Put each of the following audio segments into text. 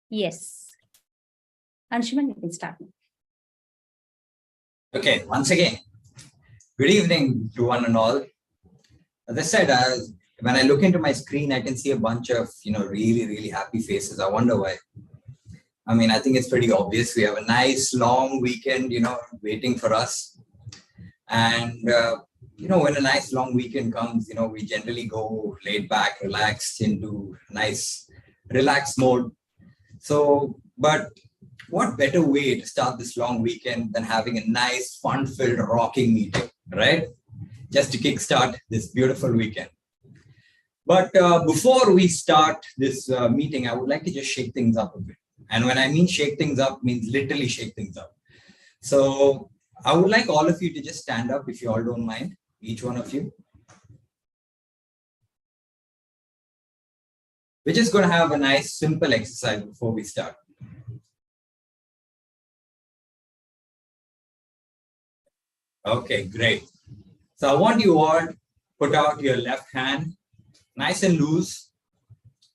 Yes. Anshuman, you can start. Okay, once again, good evening to one and all. As I said, when I look into my screen, I can see a bunch of, really happy faces. I wonder why. I mean, I think it's pretty obvious. We have a nice long weekend, waiting for us. And, when a nice long weekend comes, we generally go laid back, relaxed into nice, relaxed mode. So, but what better way to start this long weekend than having a nice, fun-filled, rocking meeting, right? Just to kickstart this beautiful weekend. But before we start this meeting, I would like to just shake things up a bit. And when I mean shake things up, means literally shake things up. So I would like all of you to just stand up if you all don't mind, each one of you. We're just going to have a nice, simple exercise before we start. Okay, great. So I want you all to put out your left hand, nice and loose,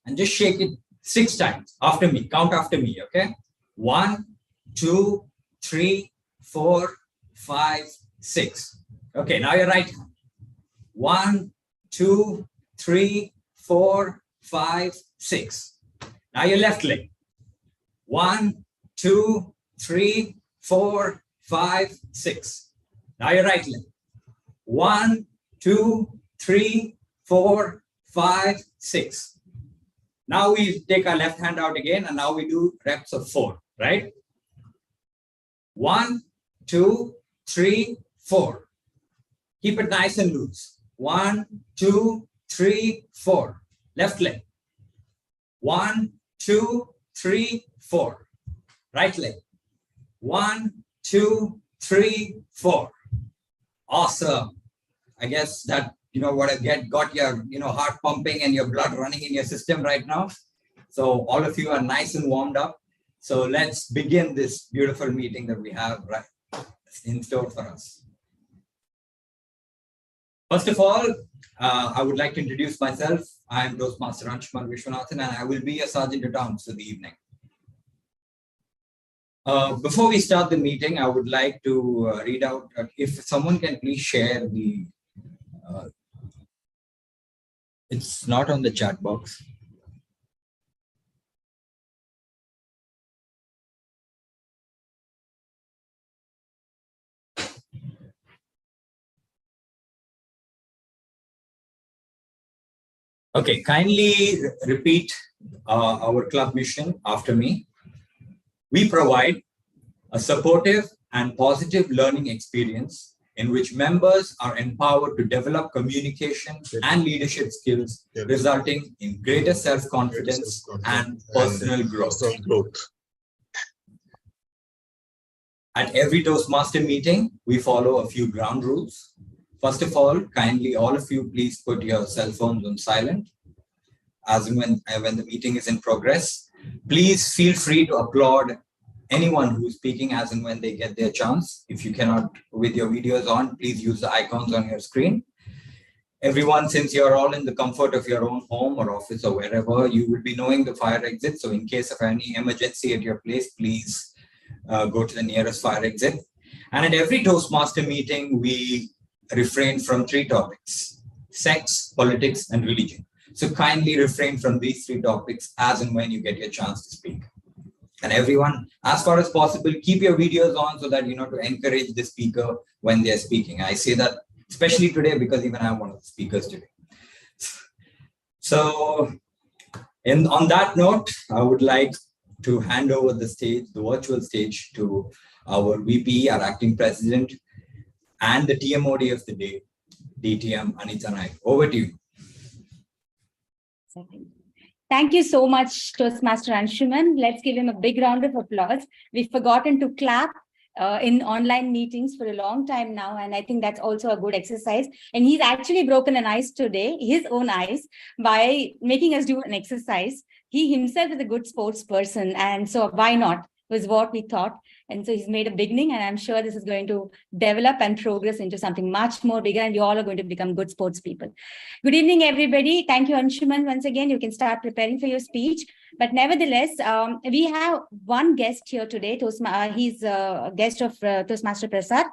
and just shake it 6 times after me. Count after me, okay? 1, 2, 3, 4, 5, 6. Okay, now your right hand. 1, 2, 3, 4, 5, 6. Now your left leg. 1, 2, 3, 4, 5, 6. Now your right leg. 1, 2, 3, 4, 5, 6. Now we take our left hand out again, and now we do reps of 4, right? 1, 2, 3, 4. Keep it nice and loose. 1, 2, 3, 4. Left leg. 1, 2, 3, 4. Right leg. 1, 2, 3, 4. Awesome. I guess that, got your, heart pumping and your blood running in your system right now. So all of you are nice and warmed up. So let's begin this beautiful meeting that we have right in store for us. First of all, I would like to introduce myself. I am Toastmaster Anshuman Vishwanathan, and I will be a Sergeant at Arms for the evening. Before we start the meeting, I would like to read out, if someone can please share the, it's not on the chat box. Okay, kindly repeat our club mission after me. We provide a supportive and positive learning experience in which members are empowered to develop communication and leadership skills, resulting in greater self-confidence and personal growth. At every Toastmaster meeting, we follow a few ground rules. First of all, kindly all of you please put your cell phones on silent as when the meeting is in progress. Please feel free to applaud anyone who's speaking as and when they get their chance. If you cannot, with your videos on, please use the icons on your screen. Everyone, since you're all in the comfort of your own home or office or wherever, you will be knowing the fire exit. So in case of any emergency at your place, please go to the nearest fire exit. And at every Toastmaster meeting, we refrain from 3 topics: sex, politics, and religion. So kindly refrain from these 3 topics as and when you get your chance to speak. And everyone, as far as possible, keep your videos on so that, to encourage the speaker when they're speaking. I say that especially today because even I'm one of the speakers today. So on that note, I would like to hand over the stage, the virtual stage, to our VP, our acting president, and the TMOD of the day, DTM Anita Naik. Over to you. Thank you so much, Toastmaster Anshuman. Let's give him a big round of applause. We've forgotten to clap in online meetings for a long time now, and I think that's also a good exercise. And he's actually broken an ice today, his own ice, by making us do an exercise. He himself is a good sports person, and so why not, was what we thought. And so he's made a beginning, and I'm sure this is going to develop and progress into something much more bigger, and you all are going to become good sports people. Good evening, everybody. Thank you, Anshuman. Once again, you can start preparing for your speech. But nevertheless, we have one guest here today. He's a guest of Toastmaster Prasad.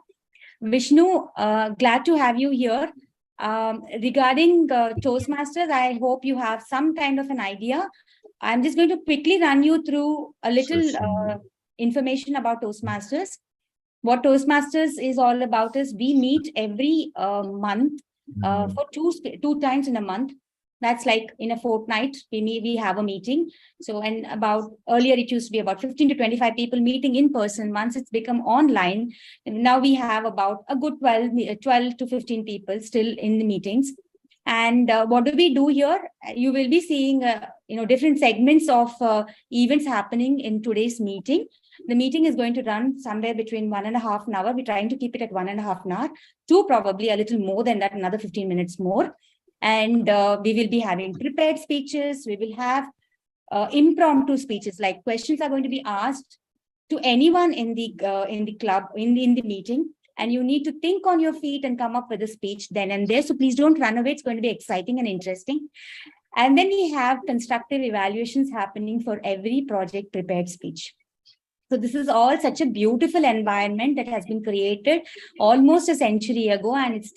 Vishnu, glad to have you here. Regarding Toastmasters, I hope you have some kind of an idea. I'm just going to quickly run you through a little information about Toastmasters. What Toastmasters is all about is we meet every month for two times in a month. That's like in a fortnight, we have a meeting. So, and about earlier, it used to be about 15 to 25 people meeting in person. Once it's become online, and now we have about a good 12 to 15 people still in the meetings. And what do we do here? You will be seeing, different segments of events happening in today's meeting. The meeting is going to run somewhere between 1.5 hours. We're trying to keep it at 1.5 hours, to probably a little more than that, another 15 minutes more. And we will be having prepared speeches. We will have impromptu speeches, like questions are going to be asked to anyone in the club, in the meeting. And you need to think on your feet and come up with a speech then and there. So please don't run away. It's going to be exciting and interesting. And then we have constructive evaluations happening for every project prepared speech. So this is all such a beautiful environment that has been created almost a century ago, and it's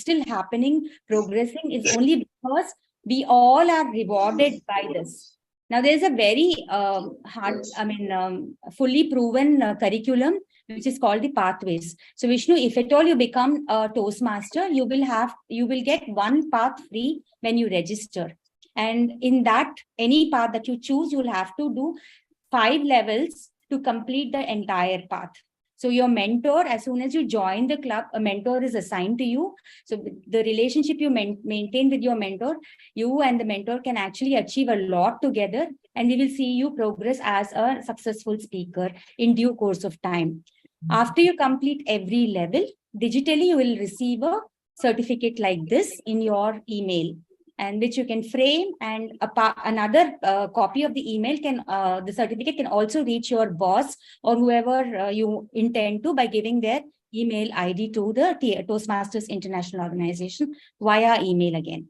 still happening, progressing. It's only because we all are rewarded by this. Now, there's a very fully proven curriculum, which is called the pathways. So Vishnu, if at all you become a Toastmaster, you will get one path free when you register. And in that, any path that you choose, you'll have to do 5 levels to complete the entire path. So your mentor, as soon as you join the club, a mentor is assigned to you. So the relationship you maintain with your mentor, you and the mentor can actually achieve a lot together, and we will see you progress as a successful speaker in due course of time. After you complete every level, digitally you will receive a certificate like this in your email, and which you can frame, and another copy of the email the certificate can also reach your boss or whoever you intend to, by giving their email ID to the Toastmasters International Organization via email again.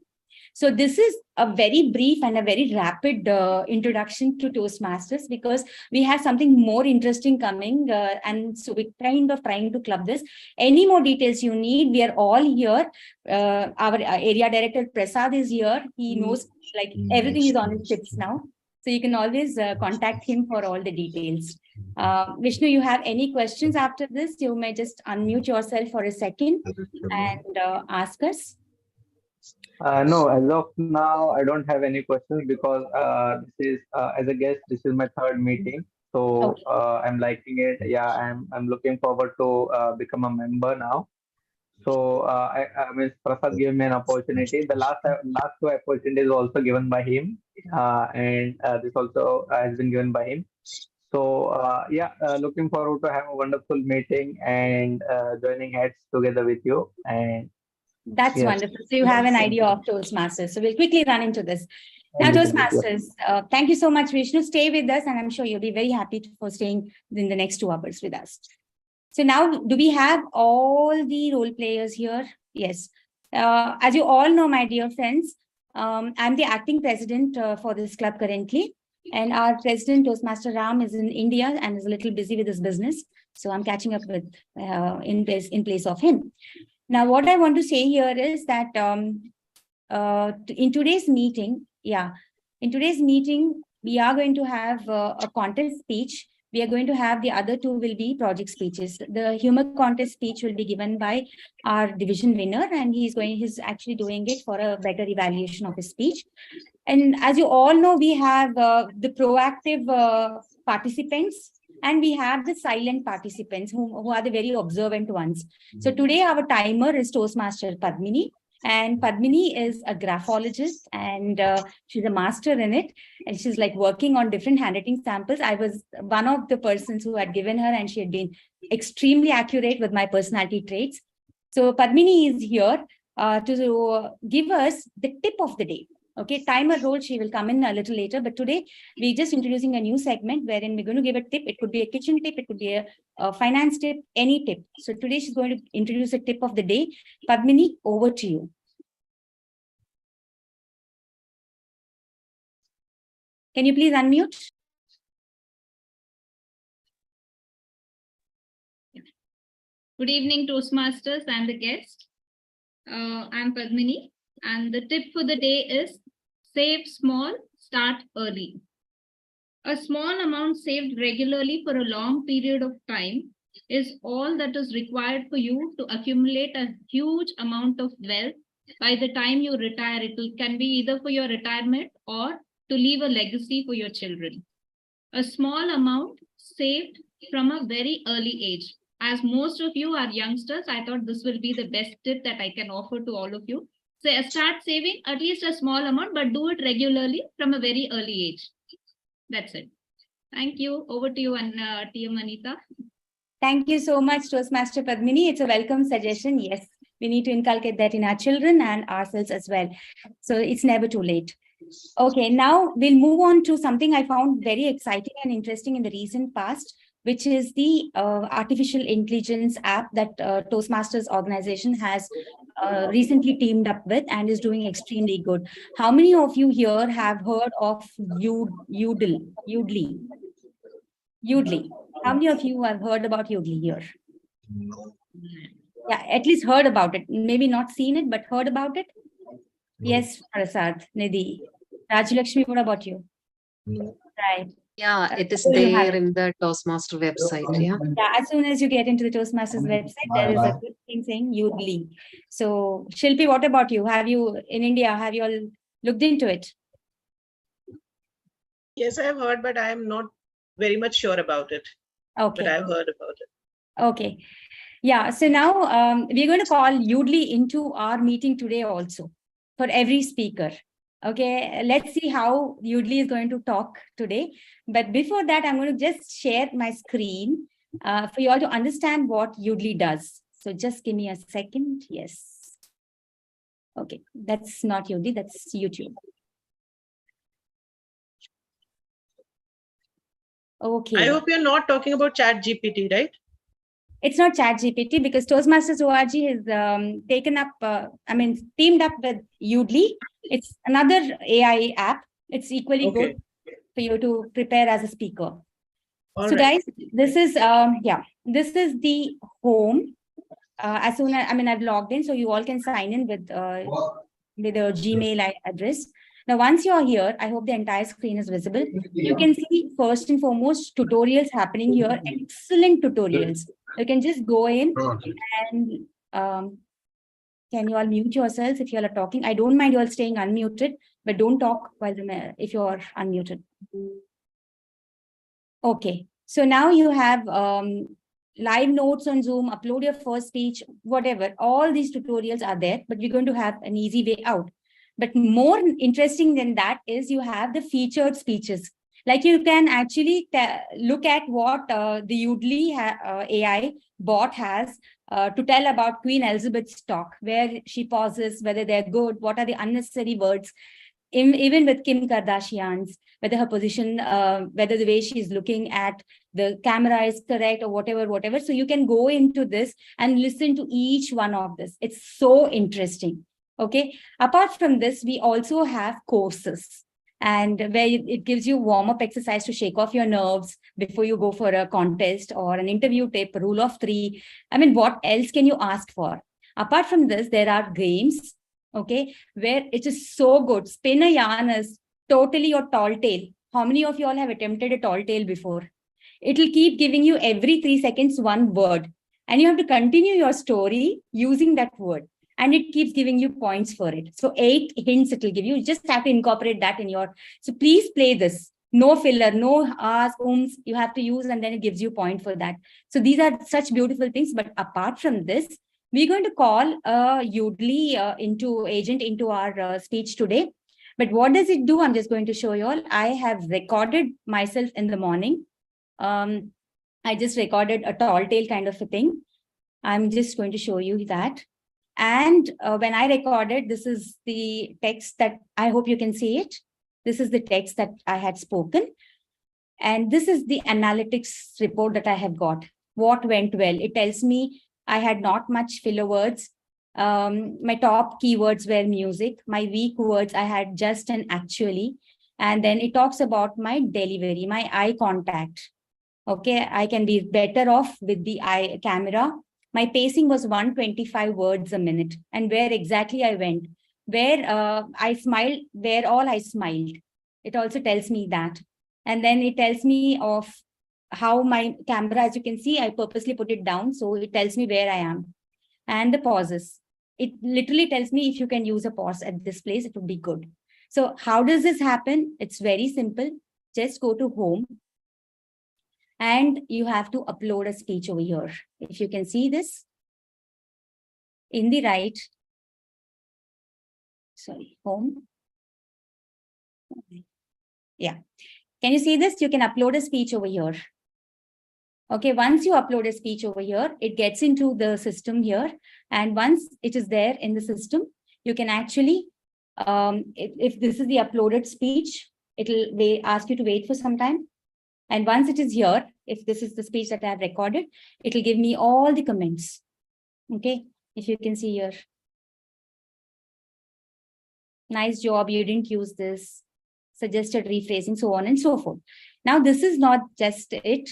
So this is a very brief and a very rapid introduction to Toastmasters, because we have something more interesting coming, and so we're kind of trying to club this. Any more details you need, we are all here. Our area director Prasad is here. He knows, like, everything is on his tips now. So you can always contact him for all the details. Vishnu, you have any questions after this? You may just unmute yourself for a second and ask us. No, as of now, I don't have any questions, because this is as a guest, this is my 3rd meeting. So Okay. I'm liking it. Yeah, I'm looking forward to become a member now. So I mean, Prasad gave me an opportunity. The last 2 opportunities also given by him, and this also has been given by him. So looking forward to have a wonderful meeting and joining heads together with you. And That's yes. wonderful. So you have an idea of Toastmasters. So we'll quickly run into this. Now, Toastmasters, thank you so much, Vishnu. Stay with us, and I'm sure you'll be very happy for staying in the next 2 hours with us. So now, do we have all the role players here? Yes. As you all know, my dear friends, I'm the acting president for this club currently. And our president, Toastmaster Ram, is in India and is a little busy with his business. So I'm catching up with in place of him. Now, what I want to say here is that in today's meeting, we are going to have a contest speech. We are going to have the other 2 will be project speeches. The humor contest speech will be given by our division winner, and he's actually doing it for a better evaluation of his speech. And as you all know, we have the proactive participants, and we have the silent participants who are the very observant ones. So today our timer is Toastmaster Padmini, and Padmini is a graphologist, and she's a master in it. And she's like working on different handwriting samples. I was one of the persons who had given her, and she had been extremely accurate with my personality traits. So Padmini is here to give us the tip of the day. Okay, timer role, she will come in a little later, but today we're just introducing a new segment wherein we're going to give a tip. It could be a kitchen tip, it could be a finance tip, any tip. So today she's going to introduce a tip of the day. Padmini, over to you. Can you please unmute? Good evening, Toastmasters and the guest. I'm Padmini, and the tip for the day is save small, start early. A small amount saved regularly for a long period of time is all that is required for you to accumulate a huge amount of wealth by the time you retire. It can be either for your retirement or to leave a legacy for your children. A small amount saved from a very early age. As most of you are youngsters, I thought this will be the best tip that I can offer to all of you. So start saving at least a small amount, but do it regularly from a very early age. That's it. Thank you. Over to you, and TM Anita. Thank you so much, Toastmaster Padmini. It's a welcome suggestion. Yes, we need to inculcate that in our children and ourselves as well. So it's never too late. Okay, now we'll move on to something I found very exciting and interesting in the recent past, which is the artificial intelligence app that Toastmasters organization has recently teamed up with and is doing extremely good. How many of you here have heard of Yoodli? How many of you have heard about Yoodli here? Yeah, at least heard about it. Maybe not seen it, but heard about it. Yes, Prasad, Nidhi. Rajlakshmi, what about you? Right. Yeah, it is So you have there it. in the Toastmaster website. Yeah. Yeah, as soon as you get into the Toastmasters website, there is a good thing saying Yoodli. So, Shilpi, what about you? Have you in India? Have you all looked into it? Yes, I have heard, but I am not very much sure about it. Okay. But I've heard about it. Okay. Yeah. So now we're going to call Yoodli into our meeting today also for every speaker. Okay. Let's see how Yoodli is going to talk today. But before that, I'm going to just share my screen for you all to understand what Yoodli does. So just give me a second. Yes. Okay. That's not Yoodli. That's YouTube. Okay. I hope you're not talking about Chat GPT, right? It's not Chat GPT because Toastmasters ORG has taken up, teamed up with Yoodli. It's another AI app. It's equally good for you to prepare as a speaker. All so right. guys, this is, this is the home. As soon as, I've logged in, so you all can sign in with a Gmail address. Now, once you're here, I hope the entire screen is visible. You can see first and foremost tutorials happening here, excellent tutorials. You can just go in and can you all mute yourselves if you all are talking? I don't mind you all staying unmuted, but don't talk while if you are unmuted. Okay, so now you have live notes on Zoom, upload your first speech, whatever. All these tutorials are there, but we're going to have an easy way out. But more interesting than that is you have the featured speeches. Like you can actually look at what the Yoodli AI bot has to tell about Queen Elizabeth's talk, where she pauses, whether they're good, what are the unnecessary words. Even with Kim Kardashian's, whether her position, whether the way she's looking at the camera is correct or whatever. So you can go into this and listen to each one of this. It's so interesting. Okay. Apart from this, we also have courses, and where it gives you warm-up exercise to shake off your nerves before you go for a contest or an interview tip, rule of 3. What else can you ask for? Apart from this, there are games. Okay, where it is so good. Spin a yarn is totally your tall tale. How many of you all have attempted a tall tale before? It will keep giving you every 3 seconds one word, and you have to continue your story using that word, and it keeps giving you points for it. So 8 hints it will give you. You just have to incorporate that in your. So please play this. No filler, no ahs, you have to use, and then it gives you point for that. So these are such beautiful things. But apart from this, we're going to call a Yoodli agent into our speech today. But what does it do? I'm just going to show you all. I have recorded myself in the morning. I just recorded a tall tale kind of a thing. I'm just going to show you that. And when I recorded, this is the text that I hope you can see it. This is the text that I had spoken. And this is the analytics report that I have got. What went well? It tells me I had not much filler words. My top keywords were music. My weak words, I had just and actually. And then it talks about my delivery, my eye contact. Okay, I can be better off with the eye camera. My pacing was 125 words a minute. And where exactly I went, where I smiled, where all I smiled. It also tells me that. And then it tells me of how my camera, as you can see, I purposely put it down. So it tells me where I am. And the pauses. It literally tells me if you can use a pause at this place, it would be good. So how does this happen? It's very simple. Just go to home. And you have to upload a speech over here. If you can see this in the right, sorry, home. Yeah. Can you see this? You can upload a speech over here. Okay, once you upload a speech over here, it gets into the system here. And once it is there in the system, you can actually, if this is the uploaded speech, it'll ask you to wait for some time. And once it is here, if this is the speech that I have recorded, it'll give me all the comments. Okay, if you can see here. Nice job, you didn't use this. Suggested rephrasing, so on and so forth. Now, this is not just it.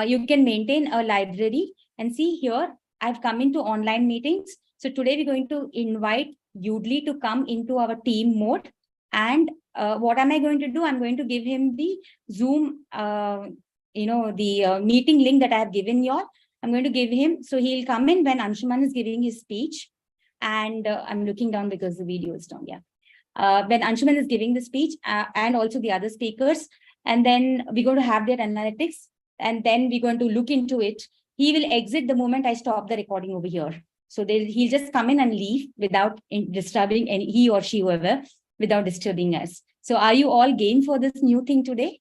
You can maintain a library and see here, I've come into online meetings. So today we're going to invite Yoodli to come into our team mode. And what am I going to do? I'm going to give him the Zoom, the meeting link that I have given y'all. I'm going to give him, so he'll come in when Anshuman is giving his speech. And I'm looking down because the video is down, yeah. When Anshuman is giving the speech and also the other speakers, and then we're going to have their analytics, and then we're going to look into it. He will exit the moment I stop the recording over here. So he'll just come in and leave without disturbing he or she, whoever, without disturbing us. So are you all game for this new thing today?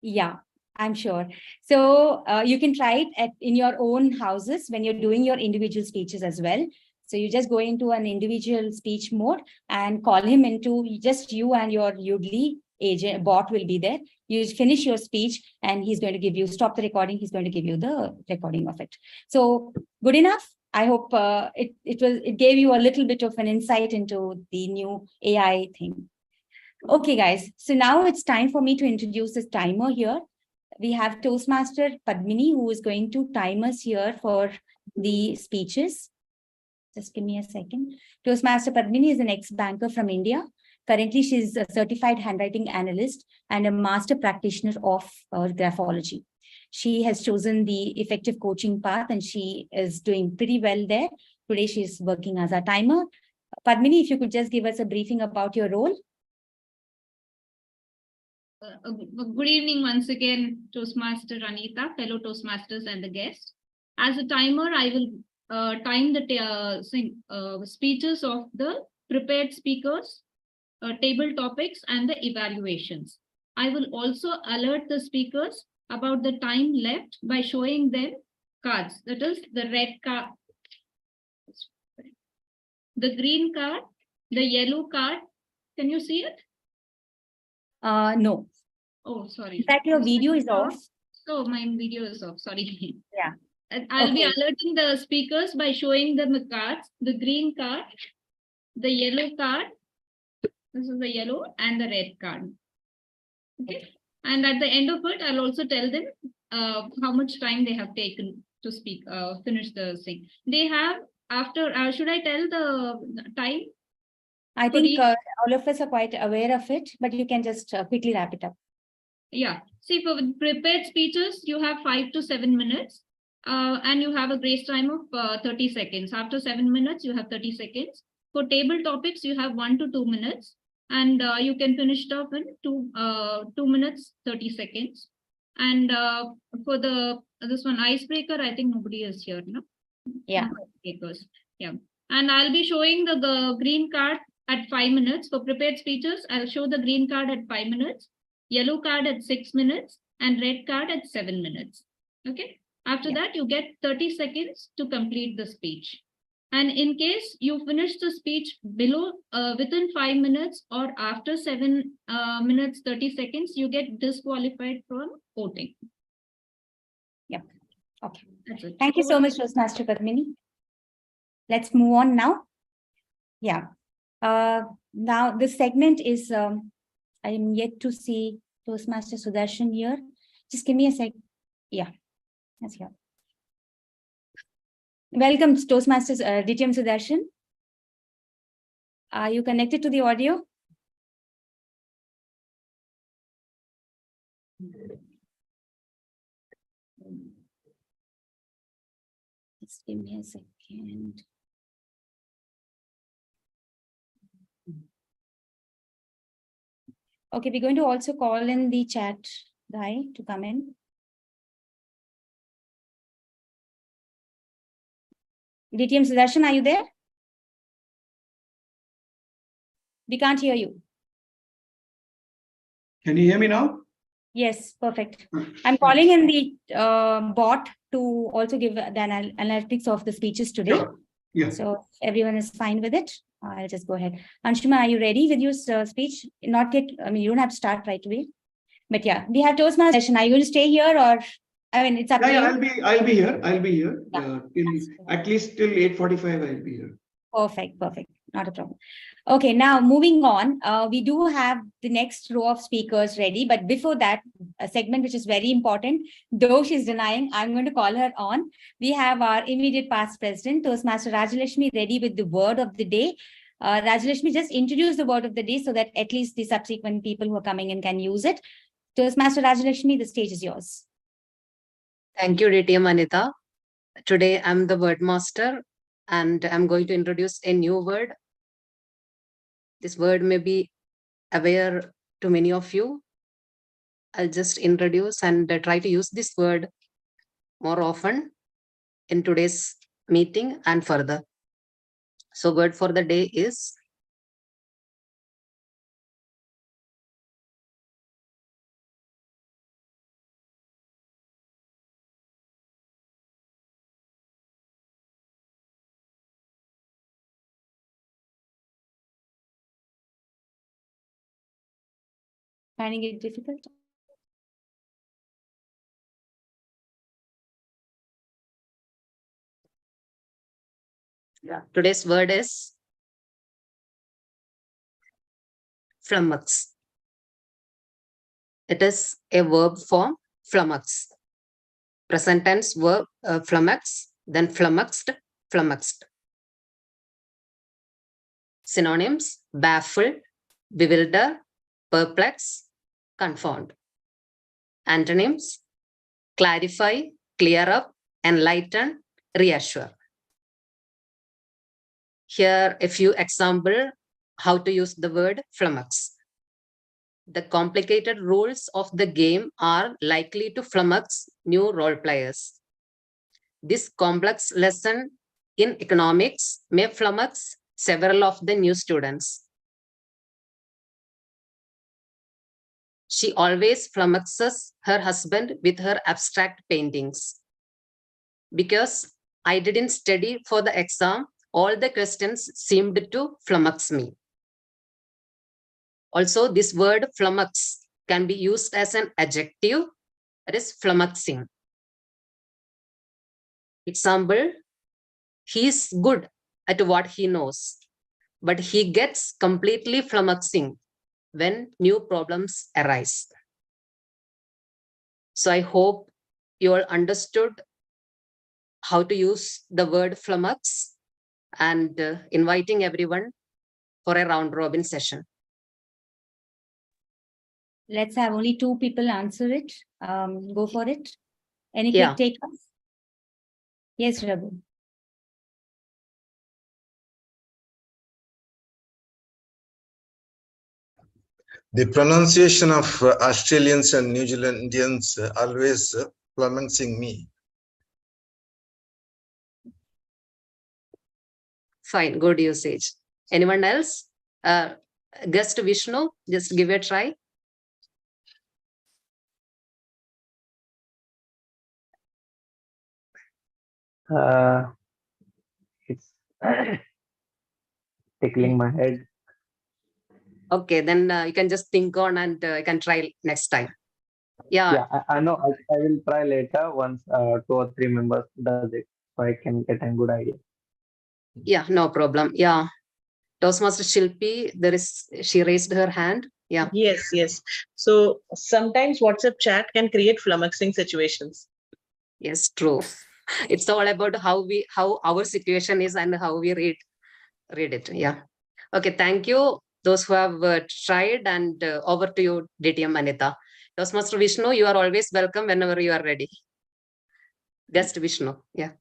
Yeah, I'm sure. So you can try it in your own houses when you're doing your individual speeches as well. So you just go into an individual speech mode and call him into just you and your Yoodli agent bot will be there. You finish your speech and he's going to give you, stop the recording. He's going to give you the recording of it. So good enough. I hope it gave you a little bit of an insight into the new AI thing. Okay, guys. So now it's time for me to introduce this timer here. We have Toastmaster Padmini, who is going to time us here for the speeches. Just give me a second. Toastmaster Padmini is an ex-banker from India. Currently, she's a certified handwriting analyst and a master practitioner of graphology. She has chosen the effective coaching path and she is doing pretty well there. Today, she's working as a timer. Padmini, if you could just give us a briefing about your role. Good evening once again, Toastmaster Anita, fellow Toastmasters and the guest. As a timer, I will time the speeches of the prepared speakers, table topics, and the evaluations. I will also alert the speakers about the time left by showing them cards. That is the red card, the green card, the yellow card. Can you see it? No. Oh, sorry. In fact, your video is off. So my video is off. Sorry. Yeah. I'll be alerting the speakers by showing them the cards, the green card, the yellow card. This is the yellow and the red card. Okay. And at the end of it, I'll also tell them how much time they have taken to speak, finish the thing. They have after, should I tell the time? I think all of us are quite aware of it, but you can just quickly wrap it up. Yeah. See, for prepared speeches, you have 5 to 7 minutes. And you have a grace time of 30 seconds. After 7 minutes, you have 30 seconds. For table topics, you have 1 to 2 minutes. And you can finish it off in 2 minutes, 30 seconds. And for this one, icebreaker, I think nobody is here, no? Yeah. Yeah. And I'll be showing the green card at 5 minutes. For prepared speeches, I'll show the green card at 5 minutes, yellow card at 6 minutes, and red card at 7 minutes. Okay. After Yeah. that, you get 30 seconds to complete the speech. And in case you finish the speech within 5 minutes or after 7 minutes, 30 seconds, you get disqualified from voting. Yep. Okay. That's it. Thank you so much, Toastmaster Padmini. Let's move on now. Yeah. Now this segment is, I am yet to see Toastmaster Sudarshan here. Just give me a sec. Yeah, that's here. Welcome, Toastmasters, DTM Sudarshan. Are you connected to the audio? Just give me a second. Okay, we're going to also call in the chat guy to come in. DTM Sudarshan, are you there? We can't hear you. Can you hear me now? Yes, perfect. I'm calling in the bot to also give the analytics of the speeches today. Sure. Yeah. So everyone is fine with it. I'll just go ahead. Anshuma, are you ready with your speech? Not yet. I mean, you don't have to start right away. But yeah, we have Toastmaster session. Are you going to stay here, or I mean, it's up to you. I'll be here. I'll be here. Yeah. At least till 8:45. I'll be here. Perfect. Not a problem. Okay, now moving on, we do have the next row of speakers ready. But before that, a segment which is very important, though she's denying, I'm going to call her on. We have our immediate past president, Toastmaster Rajalakshmi, ready with the word of the day. Rajalakshmi, just introduce the word of the day so that at least the subsequent people who are coming in can use it. Toastmaster Rajalakshmi, the stage is yours. Thank you, DTM Anita. Today, I'm the word master and I'm going to introduce a new word. This word may be aware to many of you. I'll just introduce and try to use this word more often in today's meeting and further. So word for the day is Finding it difficult? today's word is flummox. It is a verb form, flummox. Present tense verb flummox, then flummoxed, flummoxed. Synonyms: baffle, bewilder, perplex, confound. Antonyms: clarify, clear up, enlighten, reassure. Here a few examples how to use the word flummox. The complicated rules of the game are likely to flummox new role players. This complex lesson in economics may flummox several of the new students. She always flummoxes her husband with her abstract paintings. Because I didn't study for the exam, all the questions seemed to flummox me. Also, this word flummox can be used as an adjective, that is flummoxing. Example, he is good at what he knows, but he gets completely flummoxing when new problems arise. So I hope you all understood how to use the word flummox, and inviting everyone for a round robin session. Let's have only 2 people answer it. Go for it. Any quick Yeah. takers? Yes, Raghu. The pronunciation of Australians and New Zealandians always flummoxing me. Fine, good usage. Anyone else? Guest Vishnu, just give it a try. It's tickling my head. Okay, then you can just think on and you can try next time. Yeah, I know. I will try later once 2 or 3 members does it, so I can get a good idea. Yeah, no problem. Yeah. Toastmaster Shilpi, she raised her hand. Yeah. Yes, yes. So sometimes WhatsApp chat can create flummoxing situations. Yes, true. It's all about how our situation is and how we read it. Yeah. Okay, thank you. Those who have tried, and over to you, DTM Anita. Toastmaster Vishnu, you are always welcome whenever you are ready. Guest Vishnu. Yeah.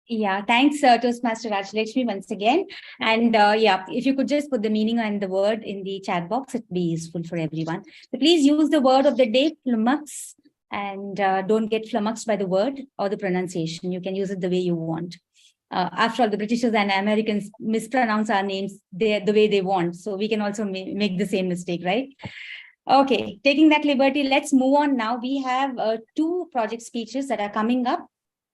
Yeah, thanks, Toastmaster Rajlakshmi once again. And yeah, if you could just put the meaning and the word in the chat box, it'd be useful for everyone. So please use the word of the day, flummox, and don't get flummoxed by the word or the pronunciation. You can use it the way you want. After all, the Britishers and Americans mispronounce our names the way they want. So we can also make the same mistake, right? Okay, taking that liberty, let's move on now. We have 2 project speeches that are coming up.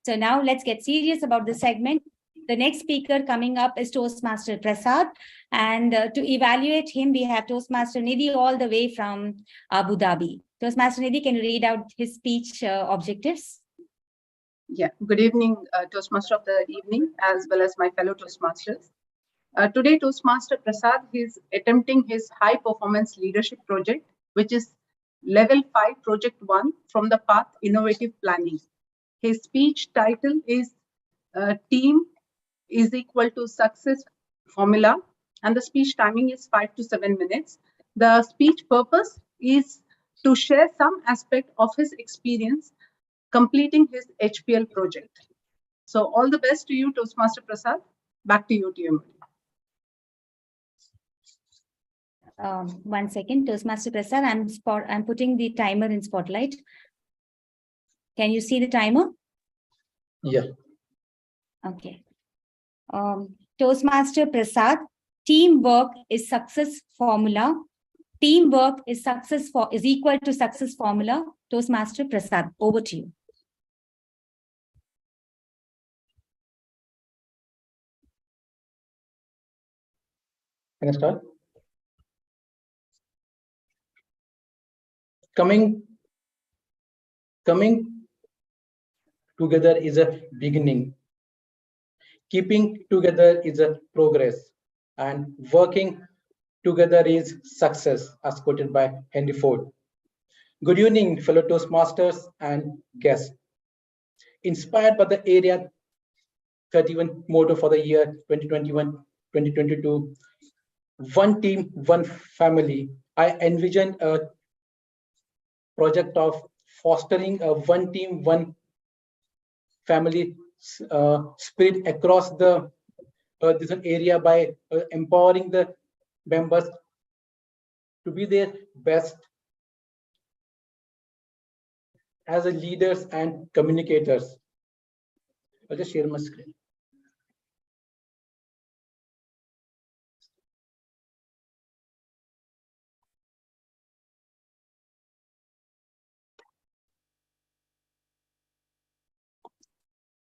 So now let's get serious about this segment. The next speaker coming up is Toastmaster Prasad. And to evaluate him, we have Toastmaster Nidhi all the way from Abu Dhabi. Toastmaster Nidhi, can you read out his speech objectives? Yeah, good evening, Toastmaster of the evening, as well as my fellow Toastmasters. Today, Toastmaster Prasad is attempting his high performance leadership project, which is Level 5 Project 1 from the Path Innovative Planning. His speech title is Team is equal to Success Formula, and the speech timing is 5 to 7 minutes. The speech purpose is to share some aspect of his experience completing his HPL project. So all the best to you, Toastmaster Prasad. Back to you, TM. 1 second, Toastmaster Prasad, I'm putting the timer in spotlight. Can you see the timer? Yeah. Okay. Toastmaster Prasad, teamwork is success formula. Teamwork is equal to success formula. Toastmaster Prasad, over to you. Can I start? Coming together is a beginning. Keeping together is a progress, and working together is success, as quoted by Henry Ford. Good evening, fellow Toastmasters and guests. Inspired by the Area 31 motto for the year 2021-2022, one team, one family, I envision a project of fostering a one team, one family spirit across this area by empowering the members to be their best as a leaders and communicators. I'll just share my screen.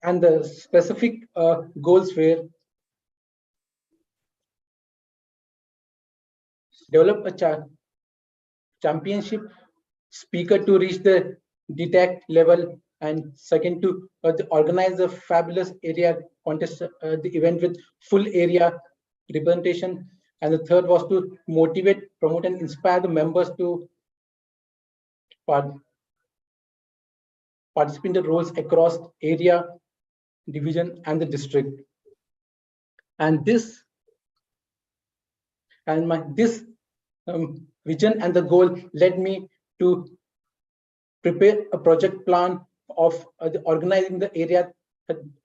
And the specific goals were develop a championship speaker to reach the detect level, and second to organize a fabulous area contest, the event with full area representation, and the third was to motivate, promote, and inspire the members to participate in the roles across area, division, and the district. And this vision and the goal led me to prepare a project plan of organizing the Area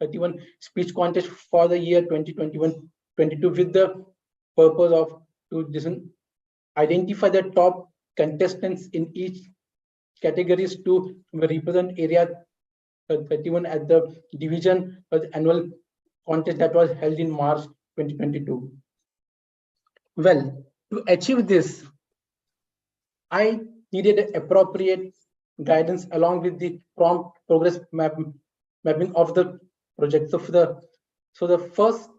31 speech contest for the year 2021-22 with the purpose of to identify the top contestants in each categories to represent Area 31 at the division annual contest that was held in March 2022. Well, to achieve this, I needed appropriate guidance along with the prompt progress mapping of the project. So the first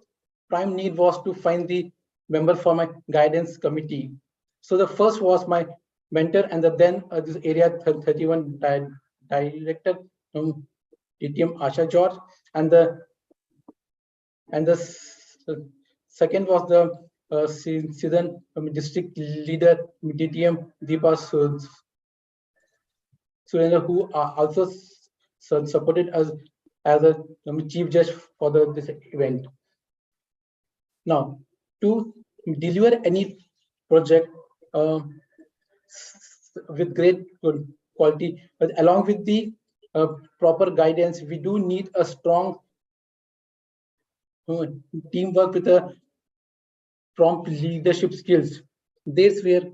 prime need was to find the member for my guidance committee. So the first was my mentor, and then this area 31 director, DTM Asha George, and the second was the season district leader DTM Deepa Surendra, who also supported us as a chief judge for this event. Now, to deliver any project with great quality, but along with the proper guidance, we do need a strong teamwork with a prompt leadership skills. This where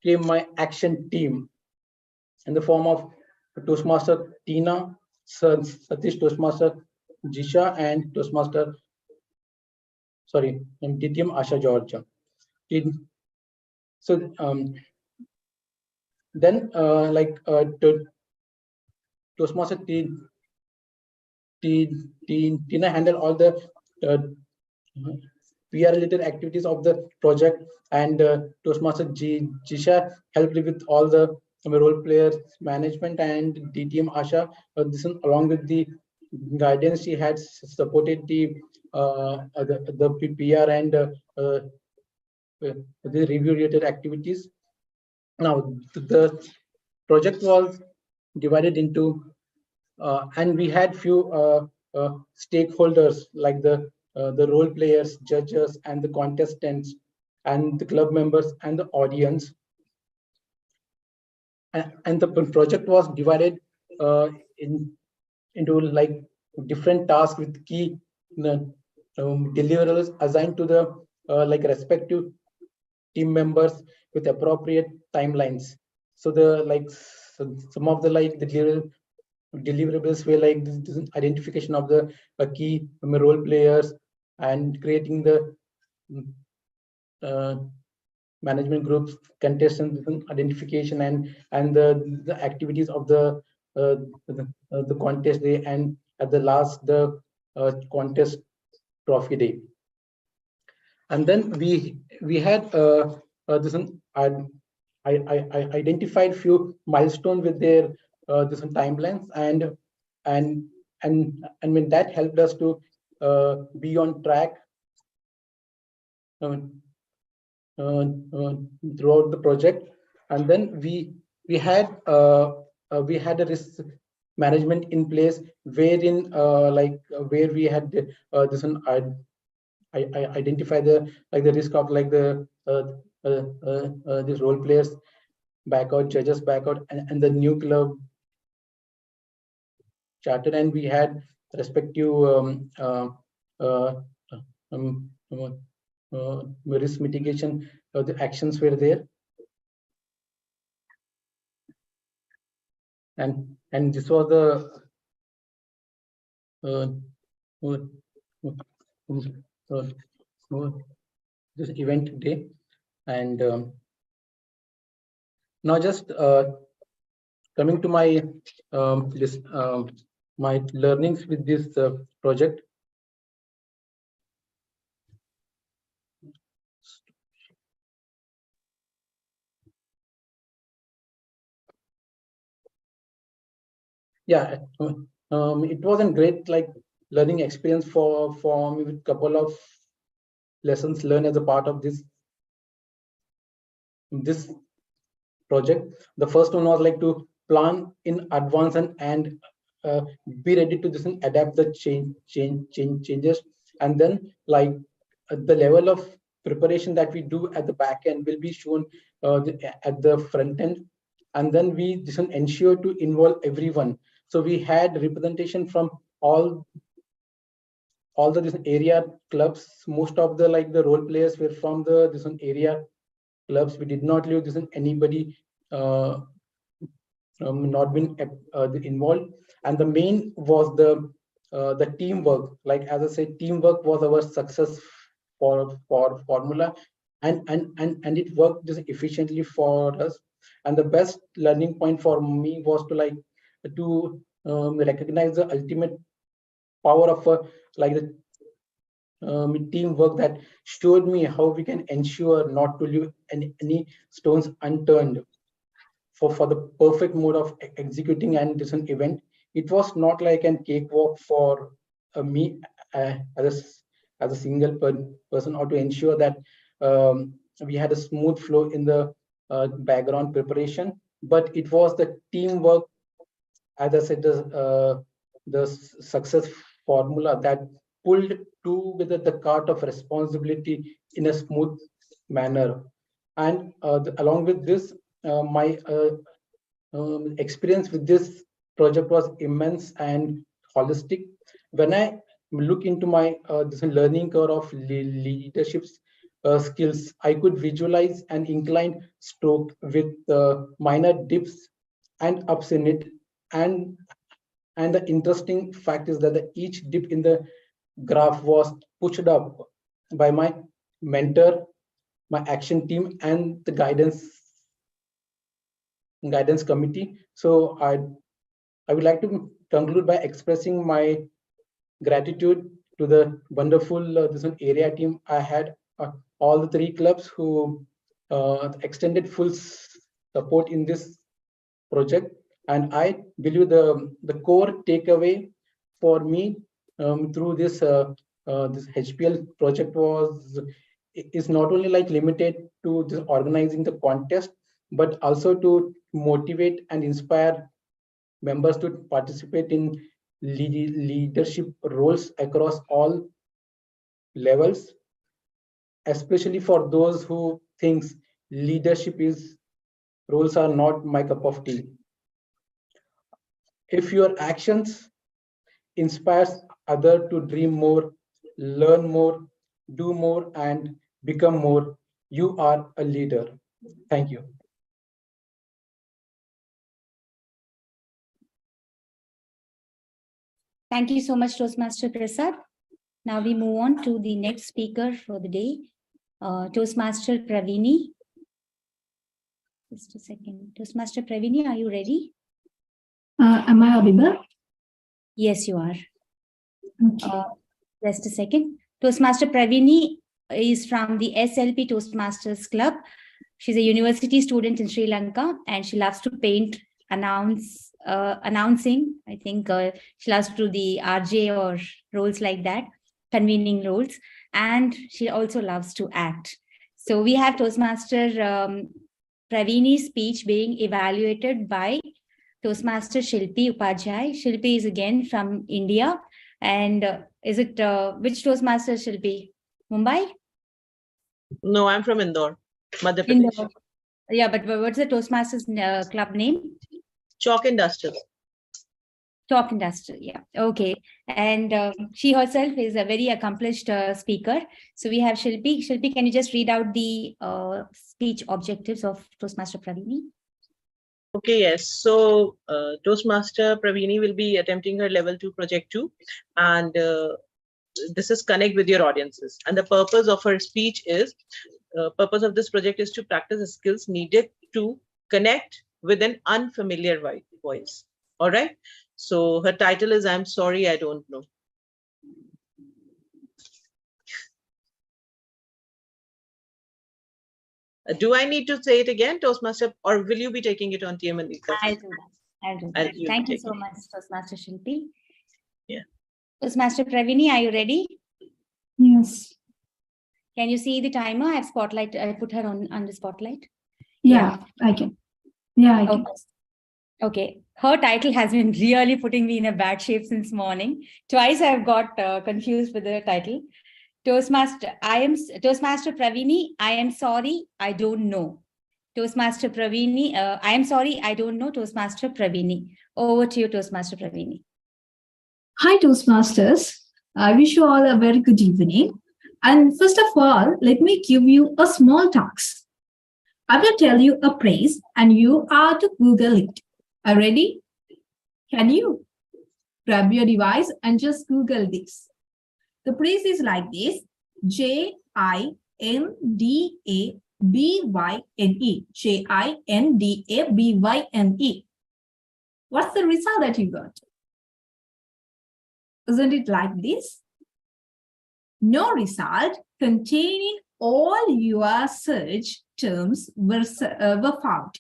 came my action team in the form of Toastmaster Tina, Satish Toastmaster Jisha, and Toastmaster, sorry, DTM Asha Georgia. So then Toastmaster Tina handle all the PR related activities of the project, and Toastmaster Jisha helped with all the role players management, and DTM Asha, this one, along with the guidance, she had supported the PR and the review related activities. Now the project was divided into and we had few stakeholders like the role players, judges, and the contestants, and the club members and the audience. And the project was divided into like different tasks with key deliverables assigned to the like respective team members with appropriate timelines. So the like some of the like the deliverables were like this identification of the key role players and creating the management groups, contestant identification, and the activities of the contest day, and at the last the contest trophy day. And then we had this one, I identified few milestones with their this one timelines, and when that helped us to be on track throughout the project. And then we had a risk management in place, wherein where we had this one I identify the risk of these role players back out, judges back out, and the new club charter, and we had respective risk mitigation. The actions were there, and this was the this event day. And now just coming to my my learnings with this project. Yeah, it wasn't great like learning experience for me, with couple of lessons learned as a part of this project. The first one was like to plan in advance and be ready to just adapt the changes, and then like the level of preparation that we do at the back end will be shown at the front end, and then we just ensure to involve everyone. So we had representation from all the different area clubs. Most of the like the role players were from the different area clubs. We did not leave this anybody not been involved. And the main was the teamwork. Like as I said, teamwork was our success for formula, and it worked just efficiently for us. And the best learning point for me was to like to recognize the ultimate power of teamwork that showed me how we can ensure not to leave any stones unturned for the perfect mode of executing an this event. It was not like a cakewalk for me as a single person, or to ensure that we had a smooth flow in the background preparation, but it was the teamwork, as I said, the success formula that pulled together the cart of responsibility in a smooth manner. And along with this, my experience with this project was immense and holistic. When I look into my this learning curve of leadership skills, I could visualize an inclined stroke with minor dips and ups in it. And the interesting fact is that each dip in the graph was pushed up by my mentor, my action team, and the guidance committee. So I would like to conclude by expressing my gratitude to the wonderful this one area team. I had all the 3 clubs who extended full support in this project, and I believe the core takeaway for me through this this HPL project is not only like limited to just organizing the contest, but also to motivate and inspire members to participate in leadership roles across all levels, especially for those who thinks leadership roles are not my cup of tea. If your actions inspires others to dream more, learn more, do more, and become more, you are a leader. Thank you. Thank you so much, Toastmaster Prasad. Now we move on to the next speaker for the day, Toastmaster Pravini. Just a second. Toastmaster Pravini, are you ready? Am I audible? Yes, you are. Okay. Just a second. Toastmaster Pravini is from the SLP Toastmasters Club. She's a university student in Sri Lanka, and she loves to paint, announcing. I think she loves to do the RJ or roles like that, convening roles, and she also loves to act. So we have Toastmaster Pravini's speech being evaluated by Toastmaster Shilpi Upadhyay. Shilpi is again from India. And is it, which Toastmaster, Shilpi? Mumbai? No, I'm from Indore, Madhya Pradesh. Indore. Yeah, but what's the Toastmasters club name? Chalk Industrial. Chalk Industrial, yeah. Okay. And she herself is a very accomplished speaker. So we have Shilpi. Shilpi, can you just read out the speech objectives of Toastmaster Pravini? Okay, yes. So Toastmaster Pravini will be attempting her level 2 project 2, and this is connect with your audiences. And the purpose of her speech is, purpose of this project is to practice the skills needed to connect with an unfamiliar voice. All right. So her title is "I'm Sorry, I Don't Know." Do I need to say it again, Toastmaster, or will you be taking it on TM and Lisa? I'll do that. I'll do that. Thank you so much, Toastmaster Shilpi. Yeah. Toastmaster Pravini, are you ready? Yes. Can you see the timer? I put her on the spotlight. Yeah, I can. Yeah, I can. Okay. Her title has been really putting me in a bad shape since morning. Twice I've got confused with the title. Toastmaster Pravini, I am sorry, I don't know. Toastmaster Pravini, I am sorry, I don't know. Toastmaster Pravini. Over to you, Toastmaster Pravini. Hi, Toastmasters. I wish you all a very good evening. And first of all, let me give you a small task. I will tell you a phrase and you are to Google it. Are you ready? Can you? Grab your device and just Google this. The phrase is like this: Jindabhyne. Jindabhyne. What's the result that you got? Isn't it like this? No result containing all your search terms were found.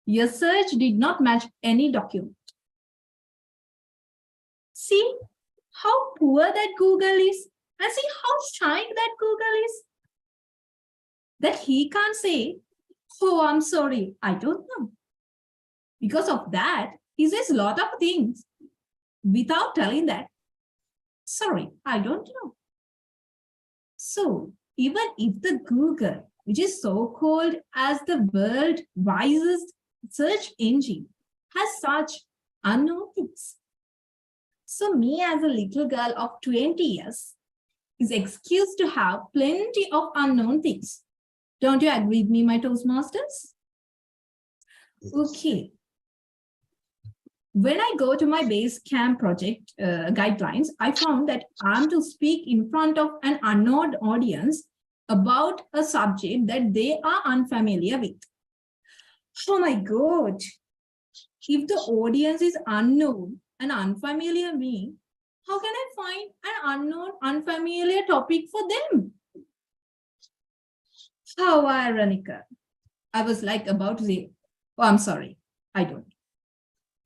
Your search did not match any document. See how poor that Google is, and see how shy that Google is. That he can't say, oh, I'm sorry, I don't know. Because of that, he says a lot of things without telling that, sorry, I don't know. So even if the Google, which is so-called as the world's wisest search engine, has such unknown things, so me as a little girl of 20 years is excused to have plenty of unknown things. Don't you agree with me, my Toastmasters? Okay. When I go to my base camp project guidelines, I found that I'm to speak in front of an unknown audience about a subject that they are unfamiliar with. Oh my God. If the audience is unknown and unfamiliar me, how can I find an unknown, unfamiliar topic for them? How ironical. I was like about to say, oh, I'm sorry, I don't.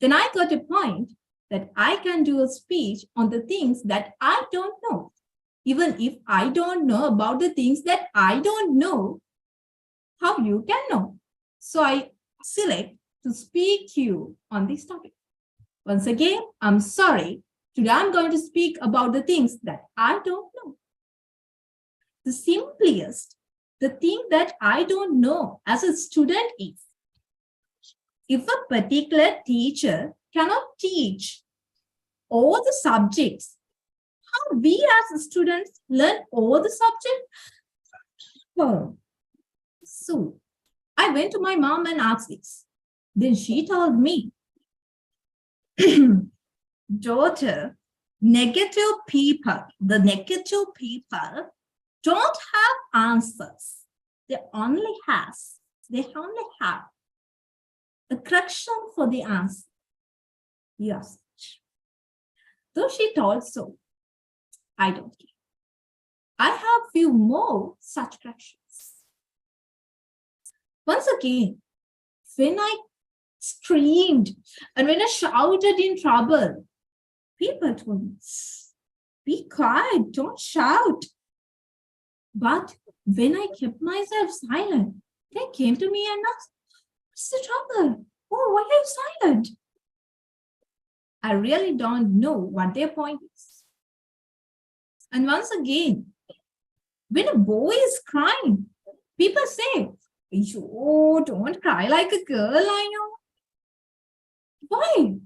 Then I got a point that I can do a speech on the things that I don't know. Even if I don't know about the things that I don't know, how you can know. So I select to speak to you on this topic. Once again, I'm sorry. Today I'm going to speak about the things that I don't know. The simplest, the thing that I don't know as a student is, if a particular teacher cannot teach all the subjects, how we as students learn all the subjects? Oh. So I went to my mom and asked this. Then she told me, daughter, negative people, the negative people don't have answers. They only have a correction for the answer. Yes. Though she told so, I don't care. I have few more such corrections. Once again, when I screamed and when I shouted in trouble, people told me, be quiet, don't shout. But when I kept myself silent, they came to me and asked, what's the trouble? Oh, why are you silent? I really don't know what their point is. And once again, when a boy is crying, people say, oh, don't cry like a girl, I know. Why?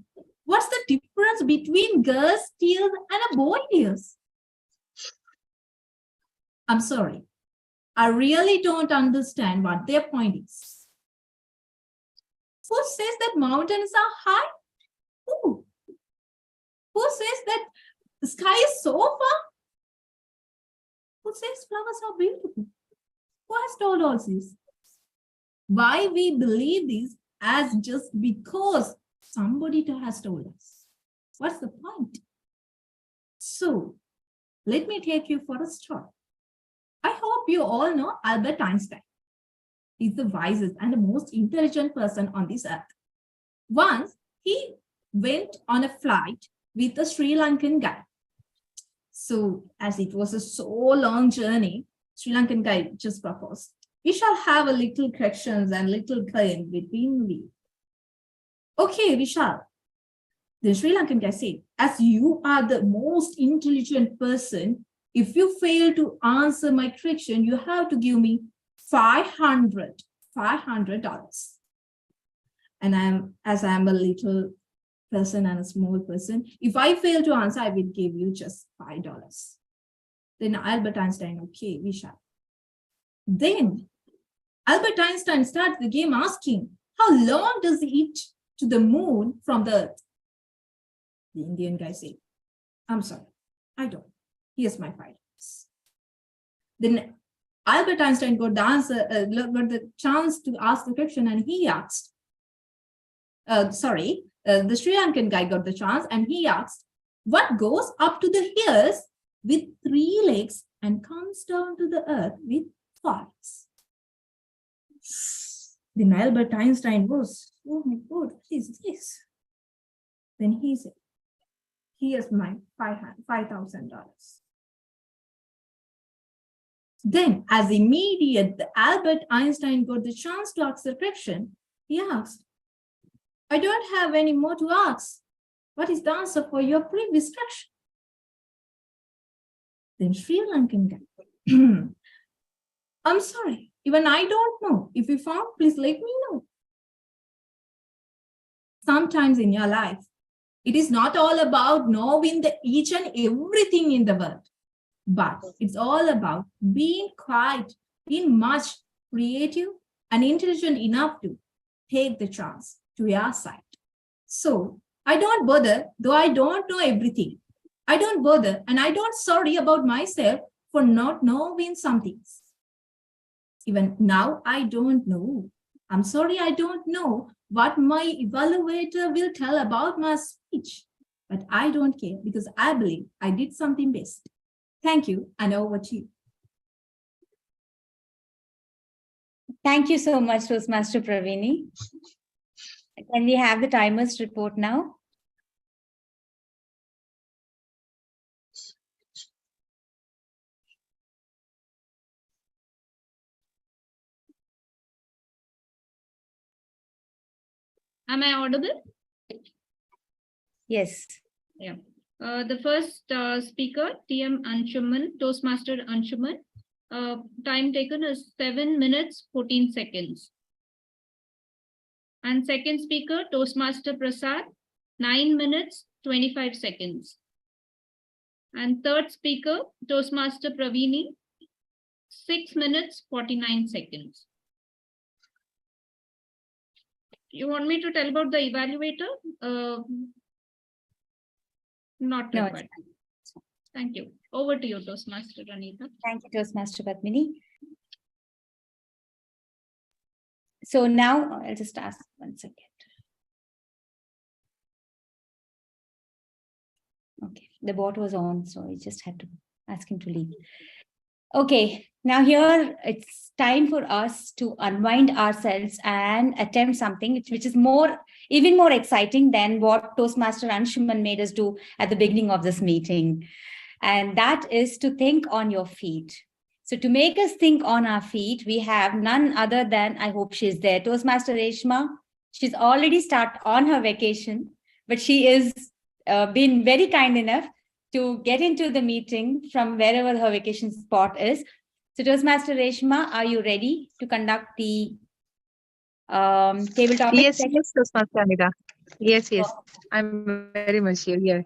What's the difference between girls' tears and a boy's tears? I'm sorry. I really don't understand what their point is. Who says that mountains are high? Who? Who says that the sky is so far? Who says flowers are beautiful? Who has told all this? Why we believe this as just because somebody has told us? What's the point? So, let me take you for a story. I hope you all know Albert Einstein. He's the wisest and the most intelligent person on this earth. Once, he went on a flight with a Sri Lankan guy. So, as it was a so long journey, Sri Lankan guy just proposed, we shall have a little corrections and little claim between we. Okay, we shall. The Sri Lankan guy said, as you are the most intelligent person, if you fail to answer my question, you have to give me $500. And as I'm a little person and a small person, if I fail to answer, I will give you just $5. Then Albert Einstein, okay, we shall. Then Albert Einstein starts the game asking, how long does it to the moon from the earth? The Indian guy said, I'm sorry, I don't. Here's my $5. Then Albert Einstein got the answer, got the chance to ask the question, and he asked, the Sri Lankan guy got the chance and he asked, What goes up to the ears with 3 legs and comes down to the earth with 4 legs? Then Albert Einstein was, oh my God, what is this? Then he said, here's my $5,000. Then, as immediate Albert Einstein got the chance to ask the question, he asked, I don't have any more to ask. What is the answer for your previous question? Then Sri Lankan guy, I'm sorry, even I don't know. If you found, please let me know. Sometimes in your life, it is not all about knowing each and everything in the world, but it's all about being quiet, being much creative and intelligent enough to take the chance to your side. So I don't bother, though I don't know everything. I don't bother and I don't sorry about myself for not knowing some things. Even now, I don't know. I'm sorry, I don't know what my evaluator will tell about my speech, but I don't care because I believe I did something best. Thank you, and over to you. Thank you so much, Toastmaster Pravini. Can we have the timers report now? Am I audible? Yes. Yeah. The first speaker, TM Anshuman, Toastmaster Anshuman. Time taken is 7 minutes, 14 seconds. And second speaker, Toastmaster Prasad, 9 minutes, 25 seconds. And third speaker, Toastmaster Pravini, 6 minutes, 49 seconds. You want me to tell about the evaluator? Not No, required. Thank you. Over to you, Toastmaster Anita. Thank you, Toastmaster Padmini. So now I'll just ask 1 second. Okay, the bot was on, so I just had to ask him to leave. Okay, now here it's time for us to unwind ourselves and attempt something which is even more exciting than what Toastmaster Anshuman made us do at the beginning of this meeting. And that is to think on your feet. So to make us think on our feet, we have none other than, I hope she's there, Toastmaster Reshma. She's already started on her vacation, but she is been very kind enough to get into the meeting from wherever her vacation spot is. So Toastmaster Reshma, are you ready to conduct the table topic? Yes, yes, Toastmaster Anita. Yes, yes. I'm very much here. Yeah.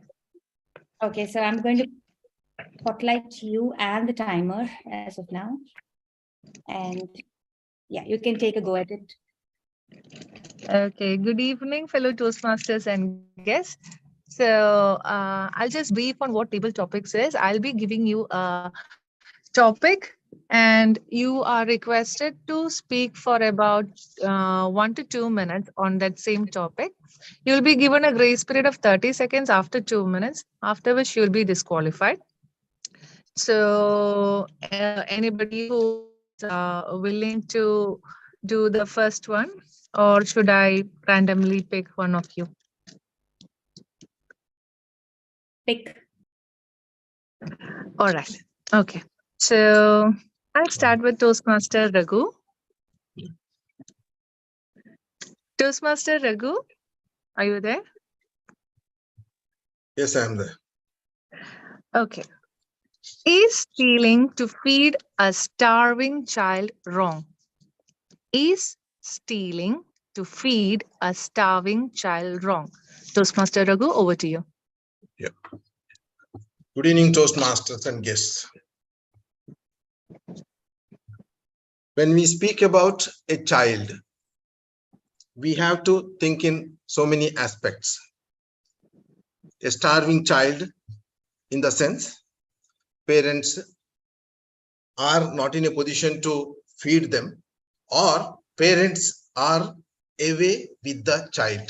Okay, so I'm going to spotlight you and the timer as of now. And yeah, you can take a go at it. Okay. Good evening, fellow Toastmasters and guests. So I'll just brief on what table topics is. I'll be giving you a topic and you are requested to speak for about 1 to 2 minutes on that same topic. You'll be given a grace period of 30 seconds after 2 minutes, after which you'll be disqualified. So anybody who's willing to do the first one, or should I randomly pick one of you? Pick. All right. Okay. So I'll start with Toastmaster Raghu. Toastmaster Raghu, are you there? Yes, I am there. Okay. Is stealing to feed a starving child wrong? Is stealing to feed a starving child wrong? Toastmaster Raghu, over to you. Yeah. Good evening, Toastmasters and guests. When we speak about a child, we have to think in so many aspects. A starving child, in the sense, parents are not in a position to feed them, or parents are away with the child.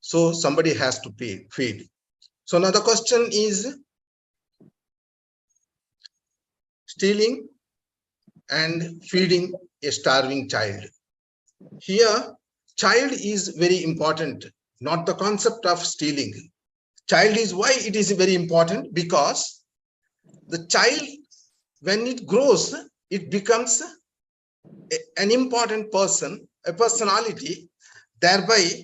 So somebody has to feed. So now the question is stealing and feeding a starving child. Here, child is very important, not the concept of stealing. Child is why it is very important, because the child, when it grows, it becomes an important person, a personality, thereby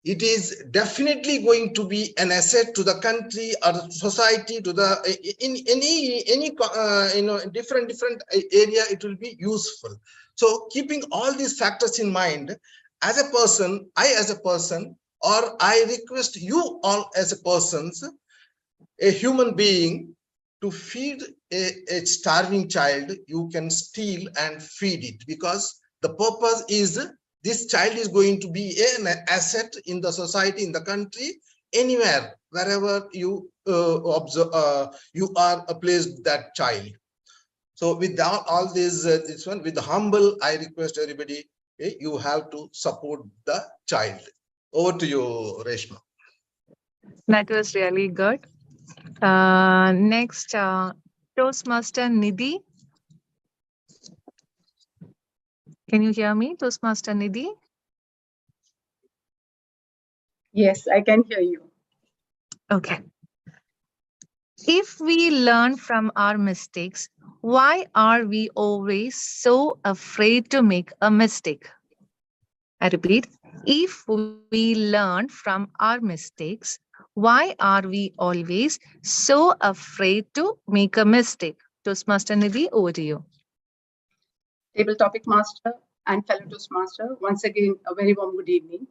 it is definitely going to be an asset to the country or the society, to the in any different area it will be useful. So keeping all these factors in mind, as a person, I as a person, or I request you all as a persons, a human being, to feed a starving child, you can steal and feed it, because the purpose is this child is going to be an asset in the society, in the country, anywhere, wherever you you are placed that child. So with all this, this one, with the humble, I request everybody, you have to support the child. Over to you, Reshma. That was really good. Next, Toastmaster Nidhi. Can you hear me, Toastmaster Nidhi? Yes, I can hear you. Okay. If we learn from our mistakes, why are we always so afraid to make a mistake? I repeat, if we learn from our mistakes, why are we always so afraid to make a mistake? Toastmaster Nidhi, over to you. Table topic master and fellow Toastmaster, once again, a very warm good evening.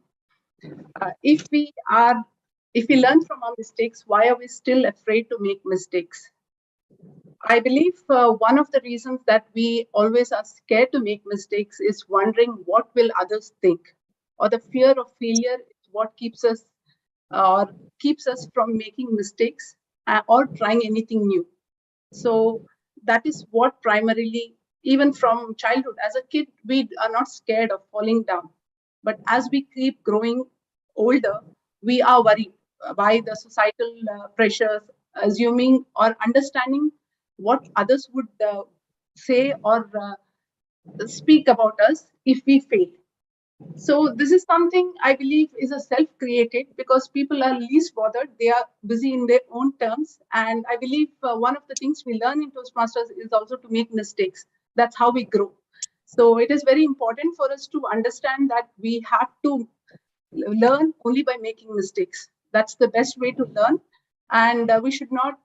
If we learn from our mistakes, why are we still afraid to make mistakes? I believe one of the reasons that we always are scared to make mistakes is wondering what will others think, or the fear of failure is what keeps us from making mistakes or trying anything new. So that is what primarily, even from childhood, as a kid, we are not scared of falling down. But as we keep growing older, we are worried by the societal pressures, assuming or understanding what others would say or speak about us if we fail. So this is something I believe is a self-created, because people are least bothered. They are busy in their own terms. And I believe one of the things we learn in Toastmasters is also to make mistakes. That's how we grow. So it is very important for us to understand that we have to learn only by making mistakes. That's the best way to learn. And we should not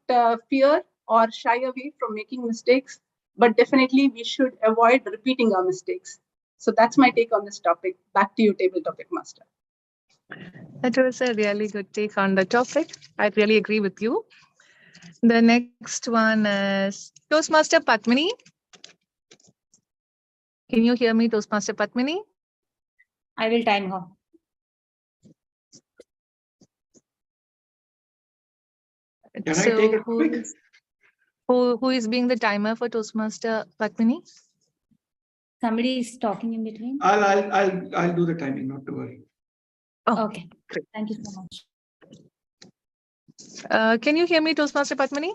fear or shy away from making mistakes, but definitely we should avoid repeating our mistakes. So that's my take on this topic. Back to you, table topic master. That was a really good take on the topic. I really agree with you. The next one is Toastmaster Padmini. Can you hear me, Toastmaster Padmini? I will time her. Can I take a topic? Who is being the timer for Toastmaster Padmini? Somebody is talking in between. I'll do the timing, not to worry. Oh, Okay, great. Thank you so much. Can you hear me, Toastmaster Padmini?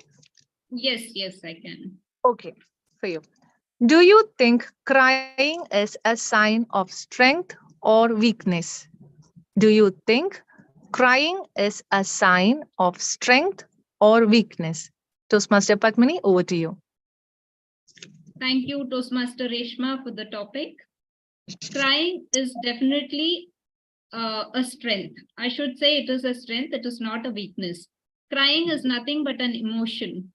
Yes, I can. Okay, for you. Do you think crying is a sign of strength or weakness? Do you think crying is a sign of strength or weakness? Toastmaster Padmini, over to you. Thank you, Toastmaster Reshma, for the topic. Crying is definitely a strength. I should say it is a strength. It is not a weakness. Crying is nothing but an emotion.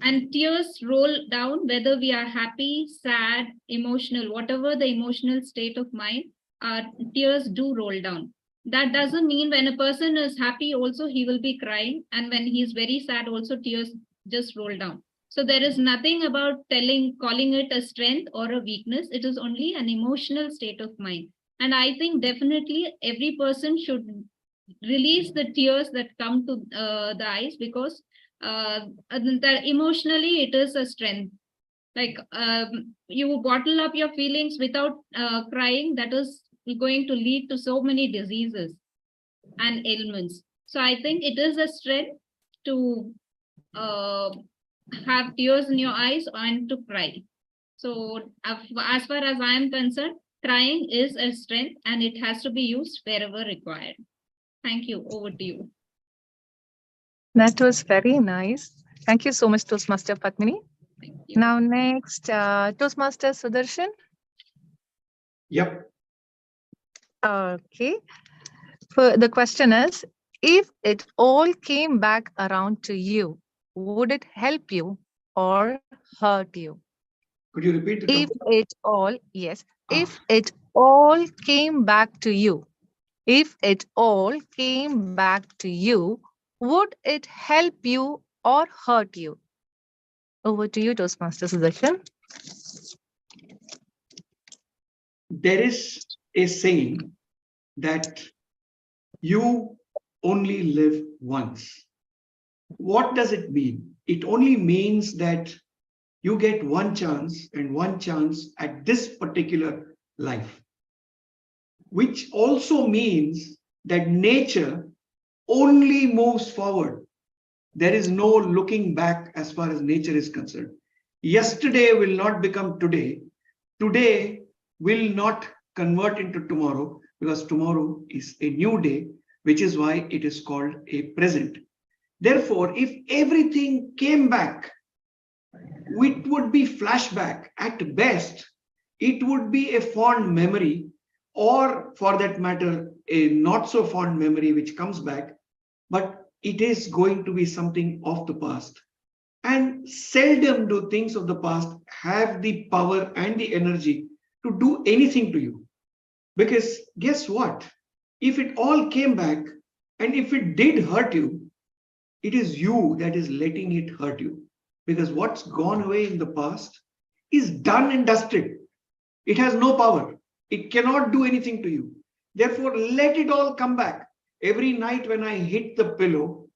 And tears roll down, whether we are happy, sad, emotional, whatever the emotional state of mind, our tears do roll down. That doesn't mean when a person is happy also he will be crying, and when he is very sad also tears just roll down. So there is nothing about calling it a strength or a weakness. It is only an emotional state of mind. And I think definitely every person should release the tears that come to the eyes, because that emotionally it is a strength. Like you bottle up your feelings without crying, that is going to lead to so many diseases. and ailments. So I think it is a strength to have tears in your eyes and to cry. So as far as I am concerned, crying is a strength and it has to be used wherever required. Thank you. Over to you. That was very nice. Thank you so much, Toastmaster Padmini. Now next, Toastmaster Sudarshan. Yep. Okay. So the question is, if it all came back around to you, would it help you or hurt you? Could you repeat the If topic? it all, yes, if it all came back to you, if it all came back to you, would it help you or hurt you? Over to you, Toastmaster Sudarshan. There is a saying that you only live once. What does it mean? It only means that you get one chance and one chance at this particular life, which also means that nature only moves forward. There is no looking back as far as nature is concerned. Yesterday will not become today. Today will not convert into tomorrow, because tomorrow is a new day, which is why it is called a present. Therefore, if everything came back, it would be flashback. At best, it would be a fond memory, or for that matter, a not so fond memory which comes back, but it is going to be something of the past. And seldom do things of the past have the power and the energy to do anything to you. Because guess what? If it all came back and if it did hurt you, it is you that is letting it hurt you. Because what's gone away in the past is done and dusted. It has no power. It cannot do anything to you. Therefore, let it all come back. Every night when I hit the pillow,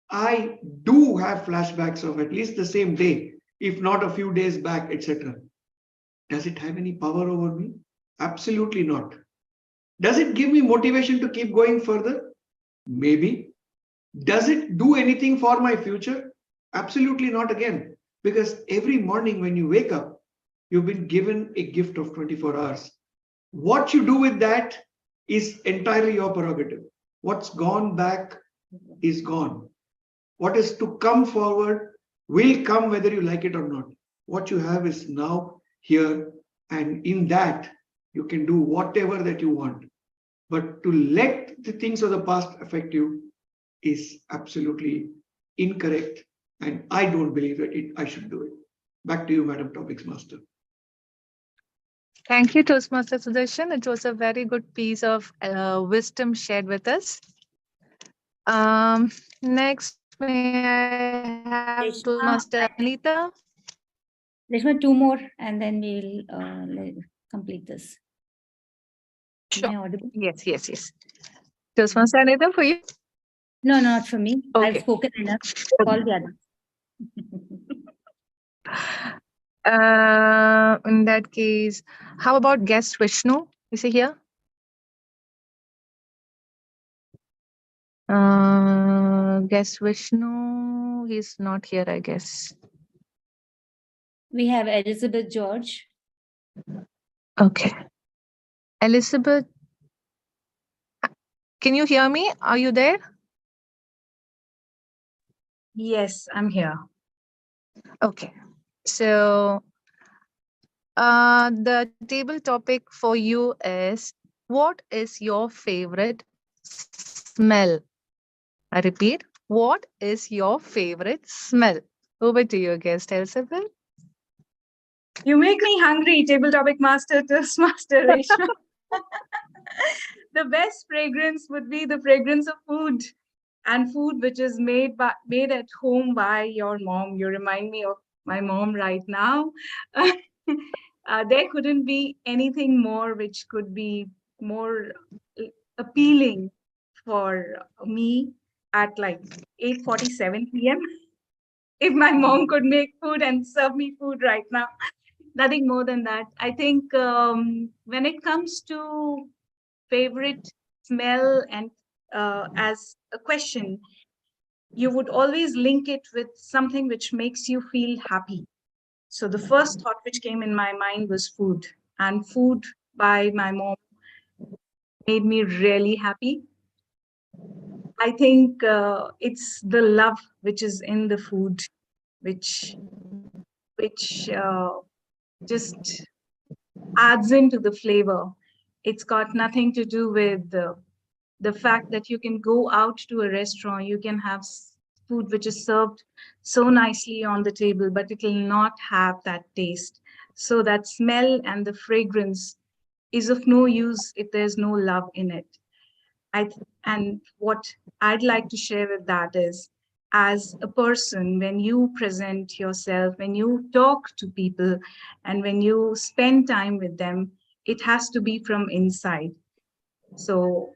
I do have flashbacks of at least the same day, if not a few days back, etc. Does it have any power over me? Absolutely not. Does it give me motivation to keep going further? Maybe. Does it do anything for my future? Absolutely not again. Because every morning when you wake up, you've been given a gift of 24 hours. What you do with that is entirely your prerogative. What's gone back is gone. What is to come forward will come whether you like it or not. What you have is now here, and in that you can do whatever that you want. But to let the things of the past affect you is absolutely incorrect, and I don't believe that I should do it. Back to you, Madam Topics Master. Thank you, Toastmaster Sudarshan. It was a very good piece of wisdom shared with us. Next, may I have Toastmaster Anita? Reshma, two more, and then we'll complete this. Am I audible? Yes. Toastmaster Anita, for you? No, not for me. Okay. I've spoken enough. All the others. In that case, how about guest Vishnu? Is he here? Guest Vishnu, he's not here, I guess. We have Elizabeth George. Okay. Elizabeth, can you hear me? Are you there? Yes, I'm here. Okay. So the table topic for you is, what is your favorite smell? I repeat, what is your favorite smell? Over to you, guest Elizabeth. You make me hungry, table topic master, Toastmaster Reshma. The best fragrance would be the fragrance of food, and food which is made at home by your mom. You remind me of my mom right now. There couldn't be anything more which could be more appealing for me at like 8:47 p.m. If my mom could make food and serve me food right now. Nothing more than that. I think when it comes to favorite smell and as a question, you would always link it with something which makes you feel happy. So the first thought which came in my mind was food, and food by my mom made me really happy. I think it's the love which is in the food, which just adds into the flavor. It's got nothing to do with the fact that you can go out to a restaurant, you can have food which is served so nicely on the table, but it will not have that taste. So that smell and the fragrance is of no use if there's no love in it. And what I'd like to share with that is, as a person, when you present yourself, when you talk to people, and when you spend time with them, it has to be from inside. So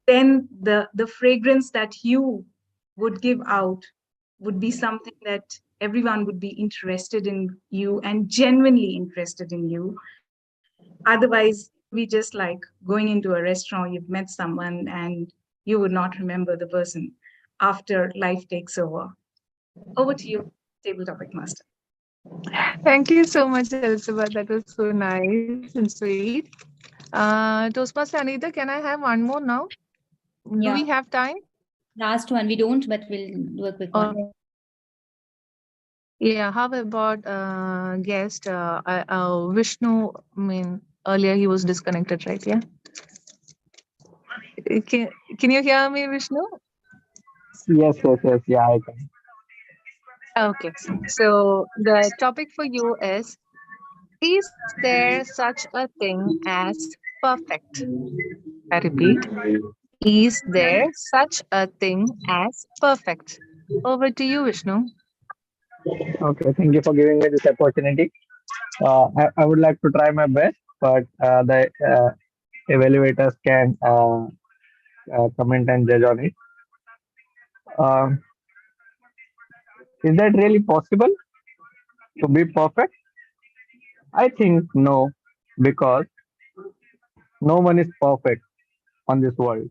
then the fragrance that you would give out would be something that everyone would be interested in you and genuinely interested in you. Otherwise, we just like going into a restaurant, you've met someone and you would not remember the person after life takes over. Over to you, table topic master. Thank you so much, Elizabeth. That was so nice and sweet. Toastmaster Anita, can I have one more now? Do we Yeah. have time? Last one, we don't, but we'll do a quick one. Yeah, how about guest Vishnu? I mean, earlier he was disconnected, right? Yeah. Can you hear me, Vishnu? Yes, yeah, I can. Okay. So the topic for you is there such a thing as perfect? I repeat, is there such a thing as perfect? Over to you, Vishnu. Okay, thank you for giving me this opportunity. I would like to try my best, but the evaluators can comment and judge on it. Um, is that really possible to be perfect? I think no, because no one is perfect on this world.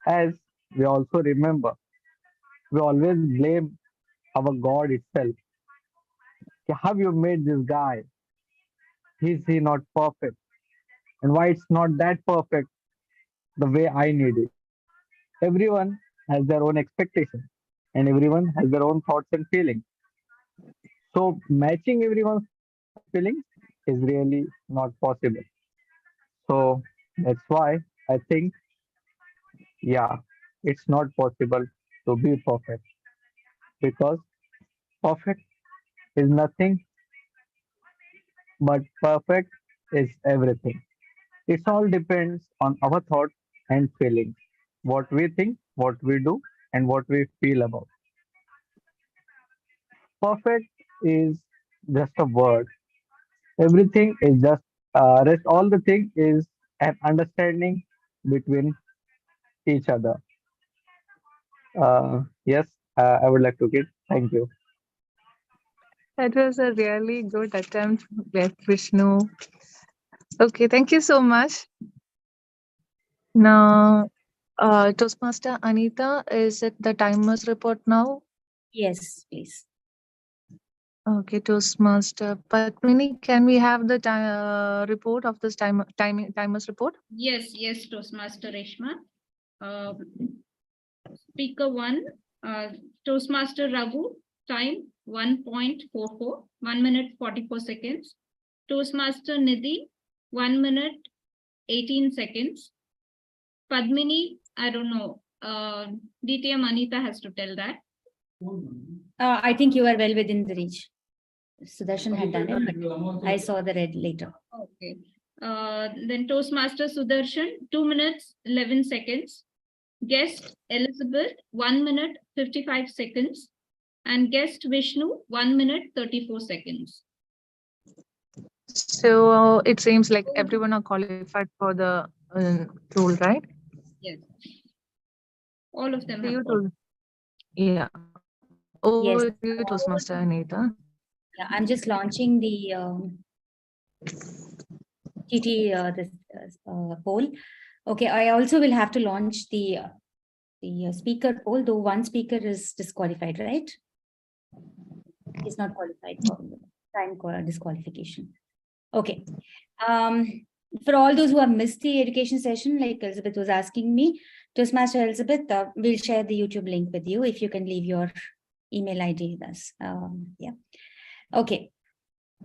As we also remember, we always blame our God itself. Have you made this guy? Is he not perfect? And why it's not that perfect the way I need it? Everyone has their own expectations and everyone has their own thoughts and feelings. So matching everyone's feelings is really not possible. So that's why I think, yeah, it's not possible to be perfect because perfect is nothing but perfect is everything. It all depends on our thoughts and feelings, what we think, what we do, and what we feel about. Perfect is just a word. Everything is just rest. All the thing is an understanding between each other. Yes, I would like to give. Thank you. That was a really good attempt, Vishnu. Okay, thank you so much. Now, Toastmaster Anita, is it the timer's report now? Yes, please. Okay, Toastmaster Padmini, can we have the report of this timer's report? Yes, Toastmaster Reshma. Speaker 1, Toastmaster Raghu, time 1.44, 1 minute 44 seconds. Toastmaster Nidhi, 1 minute 18 seconds. Padmini, I don't know. DTM Anita has to tell that. I think you are well within the reach. Sudarshan had done it, but I saw the red later. Okay. Then Toastmaster Sudarshan, 2 minutes 11 seconds. Guest Elizabeth, 1 minute 55 seconds. And guest Vishnu, 1 minute 34 seconds. So it seems like everyone are qualified for the role, right? Yes. All of them. Yeah. Oh, Yes. you Toastmaster Anita. Yeah, I'm just launching the TT poll. Okay, I also will have to launch the speaker poll, though one speaker is disqualified, right? He's not qualified for time disqualification. Okay. For all those who have missed the education session, like Elizabeth was asking me, Toastmaster Elizabeth, we'll share the YouTube link with you if you can leave your email ID with us. Yeah. Okay.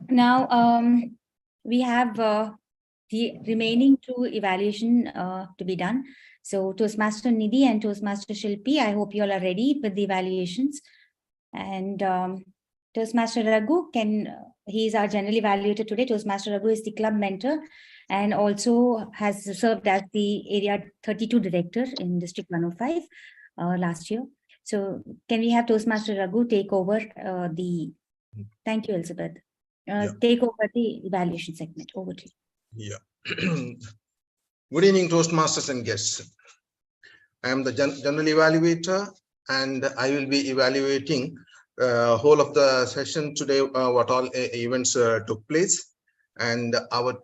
Now, we have the remaining 2 evaluation to be done. So Toastmaster Nidhi and Toastmaster Shilpi, I hope you all are ready with the evaluations. And Toastmaster Raghu he is our general evaluator today. Toastmaster Raghu is the club mentor and also has served as the area 32 director in District 105 last year. So can we have Toastmaster Raghu take over thank you, Elizabeth. Take over the evaluation segment. Over to you. Yeah. Good evening, Toastmasters and guests. I am the general evaluator, and I will be evaluating whole of the session today, what all events took place. And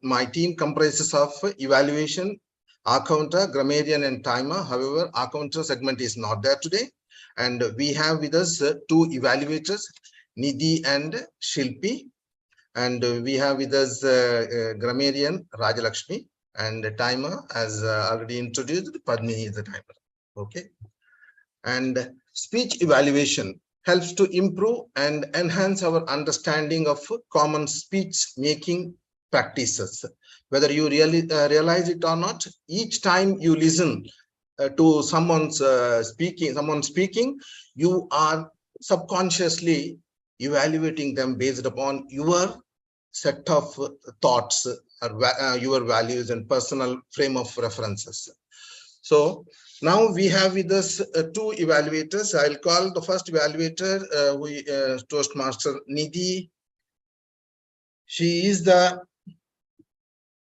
my team comprises of evaluation, accounter, grammarian, and timer. However, accounter segment is not there today. And we have with us 2 evaluators, Nidhi and Shilpi. And we have with us grammarian Rajalakshmi, and the timer, as already introduced, Padmini is the timer. Okay. And speech evaluation helps to improve and enhance our understanding of common speech making practices. Whether you really realize it or not, each time you listen to someone speaking, you are subconsciously evaluating them based upon your set of thoughts, your values and personal frame of references. So now we have with us 2 evaluators. I'll call the first evaluator, Toastmaster Nidhi. She is the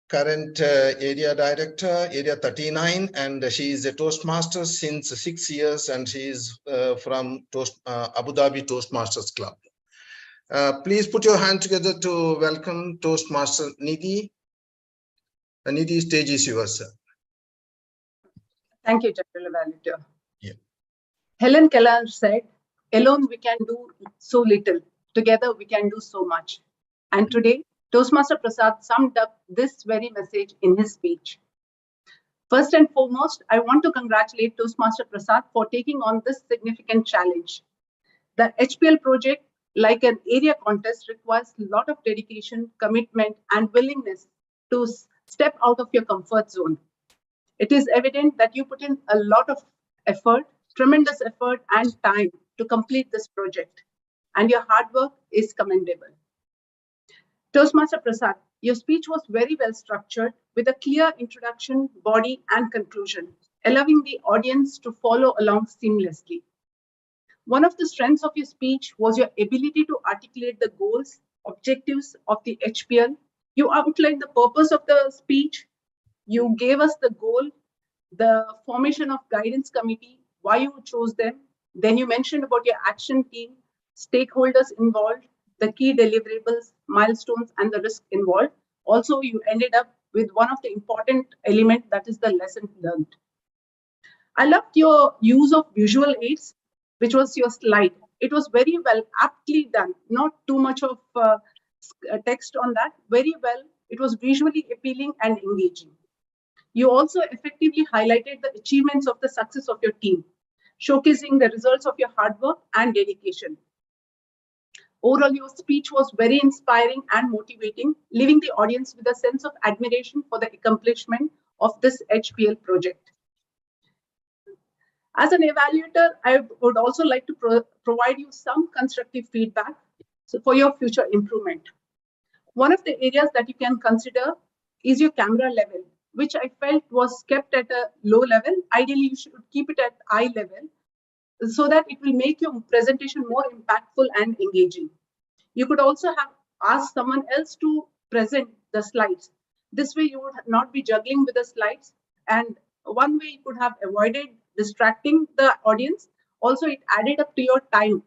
current area director, area 39, and she is a Toastmaster since 6 years, and she is from Abu Dhabi Toastmasters Club. Please put your hand together to welcome Toastmaster Nidhi. Nidhi, stage is yours, sir. Thank you, General Evaluator. Yeah. Helen Keller said, alone we can do so little, together we can do so much. And today, Toastmaster Prasad summed up this very message in his speech. First and foremost, I want to congratulate Toastmaster Prasad for taking on this significant challenge. The HPL project, like an area contest, requires a lot of dedication, commitment, and willingness to step out of your comfort zone. It is evident that you put in a lot of effort, tremendous effort and time to complete this project, and your hard work is commendable. Toastmaster Prasad, your speech was very well structured with a clear introduction, body, and conclusion, allowing the audience to follow along seamlessly. One of the strengths of your speech was your ability to articulate the goals, objectives of the HPL. You outlined the purpose of the speech. You gave us the goal, the formation of guidance committee, why you chose them. Then you mentioned about your action team, stakeholders involved, the key deliverables, milestones, and the risk involved. Also, you ended up with one of the important elements, that is the lesson learned. I loved your use of visual aids, which was your slide. It was very well, aptly done, not too much of text on that, very well. It was visually appealing and engaging. You also effectively highlighted the achievements of the success of your team, showcasing the results of your hard work and dedication. Overall, your speech was very inspiring and motivating, leaving the audience with a sense of admiration for the accomplishment of this HPL project. As an evaluator, I would also like to provide you some constructive feedback for your future improvement. One of the areas that you can consider is your camera level, which I felt was kept at a low level. Ideally, you should keep it at eye level so that it will make your presentation more impactful and engaging. You could also have asked someone else to present the slides. This way, you would not be juggling with the slides. And one way you could have avoided distracting the audience. Also, it added up to your time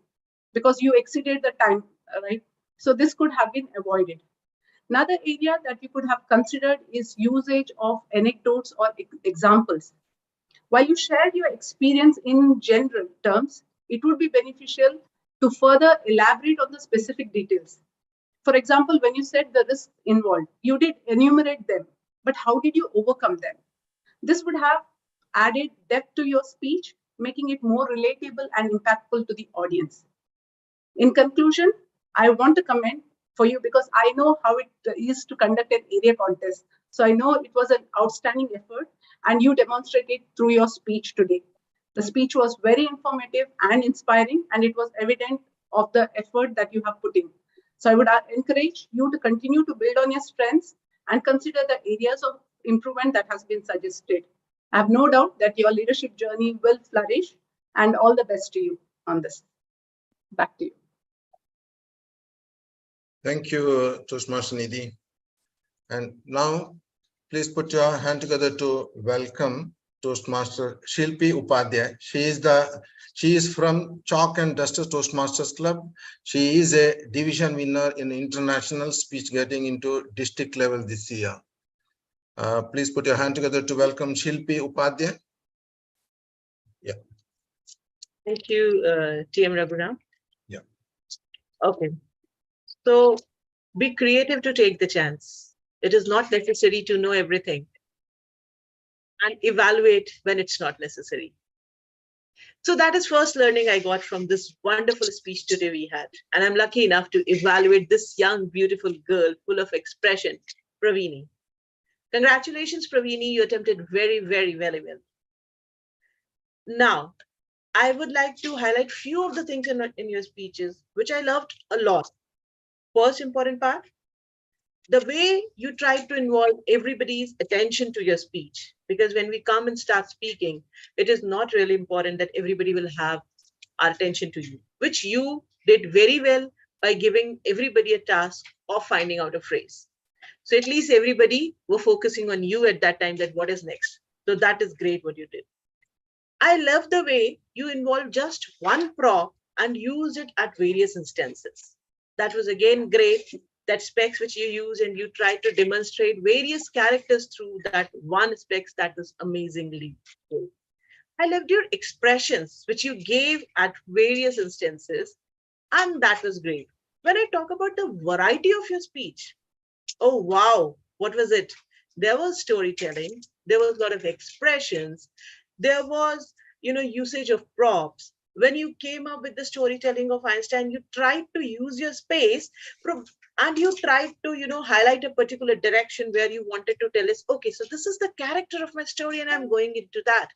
because you exceeded the time, right? So this could have been avoided. Another area that you could have considered is usage of anecdotes or examples. While you shared your experience in general terms, it would be beneficial to further elaborate on the specific details. For example, when you said the risks involved, you did enumerate them, but how did you overcome them? This would have added depth to your speech, making it more relatable and impactful to the audience. In conclusion, I want to commend for you because I know how it is to conduct an area contest. So I know it was an outstanding effort and you demonstrated through your speech today. The speech was very informative and inspiring, and it was evident of the effort that you have put in. So I would encourage you to continue to build on your strengths and consider the areas of improvement that has been suggested. I have no doubt that your leadership journey will flourish, and all the best to you on this. Back to you. Thank you, Toastmaster Nidhi. And now, please put your hand together to welcome Toastmaster Shilpi Upadhyay. She is from Chalk and Duster Toastmasters Club. She is a division winner in international speech, getting into district level this year. Please put your hand together to welcome Shilpi Upadhyay. Yeah. Thank you, TM Raghuram. Yeah. Okay. So be creative to take the chance. It is not necessary to know everything, and evaluate when it's not necessary. So that is first learning I got from this wonderful speech today we had. And I'm lucky enough to evaluate this young, beautiful girl full of expression, Pravini. Congratulations, Pravini. You attempted very, very, very well. Now, I would like to highlight few of the things in your speeches, which I loved a lot. First important part, the way you try to involve everybody's attention to your speech. Because when we come and start speaking, it is not really important that everybody will have our attention to you, which you did very well by giving everybody a task of finding out a phrase. So at least everybody were focusing on you at that time, that what is next. So that is great what you did. I love the way you involved just one prop and used it at various instances. That was again great. That specs which you use, and you try to demonstrate various characters through that one specs, that was amazingly good. I loved your expressions which you gave at various instances, and that was great. When I talk about the variety of your speech, oh wow, what was it? There was storytelling, there was a lot of expressions, there was, usage of props. When you came up with the storytelling of Einstein, you tried to use your space and you tried to, highlight a particular direction where you wanted to tell us, okay, so this is the character of my story and I'm going into that,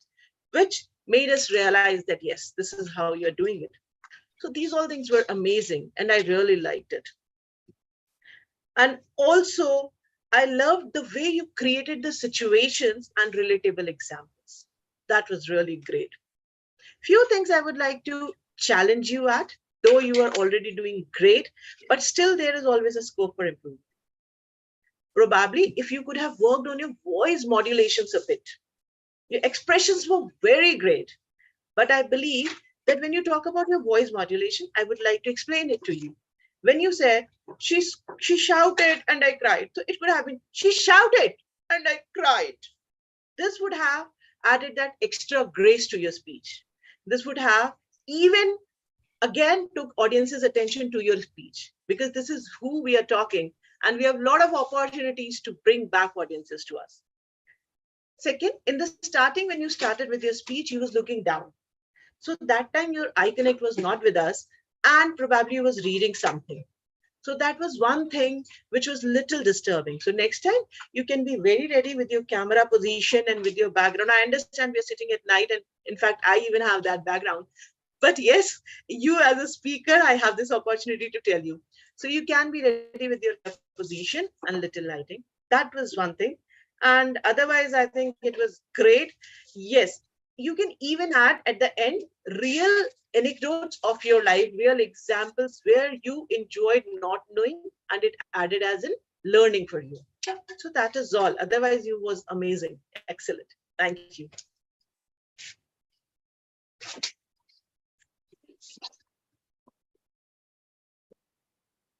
which made us realize that, yes, this is how you're doing it. So these all things were amazing and I really liked it. And also, I loved the way you created the situations and relatable examples. That was really great. Few things I would like to challenge you at, though you are already doing great, but still there is always a scope for improvement. Probably if you could have worked on your voice modulations a bit. Your expressions were very great, but I believe that when you talk about your voice modulation, I would like to explain it to you. When you said, she shouted and I cried, so it could have been, she shouted and I cried. This would have added that extra grace to your speech. This would have even again took audience's attention to your speech, because this is who we are talking and we have a lot of opportunities to bring back audiences to us. Second, in the starting, when you started with your speech, you was looking down. So that time your eye connect was not with us and probably you was reading something. So that was one thing which was little disturbing. So next time you can be very ready with your camera position and with your background. I understand we're sitting at night, and in fact, I even have that background. But yes, you as a speaker, I have this opportunity to tell you. So you can be ready with your position and little lighting. That was one thing. And otherwise, I think it was great. Yes, you can even add at the end real anecdotes of your life, real examples where you enjoyed not knowing and it added as in learning for you. So that is all. Otherwise, you was amazing. Excellent. Thank you.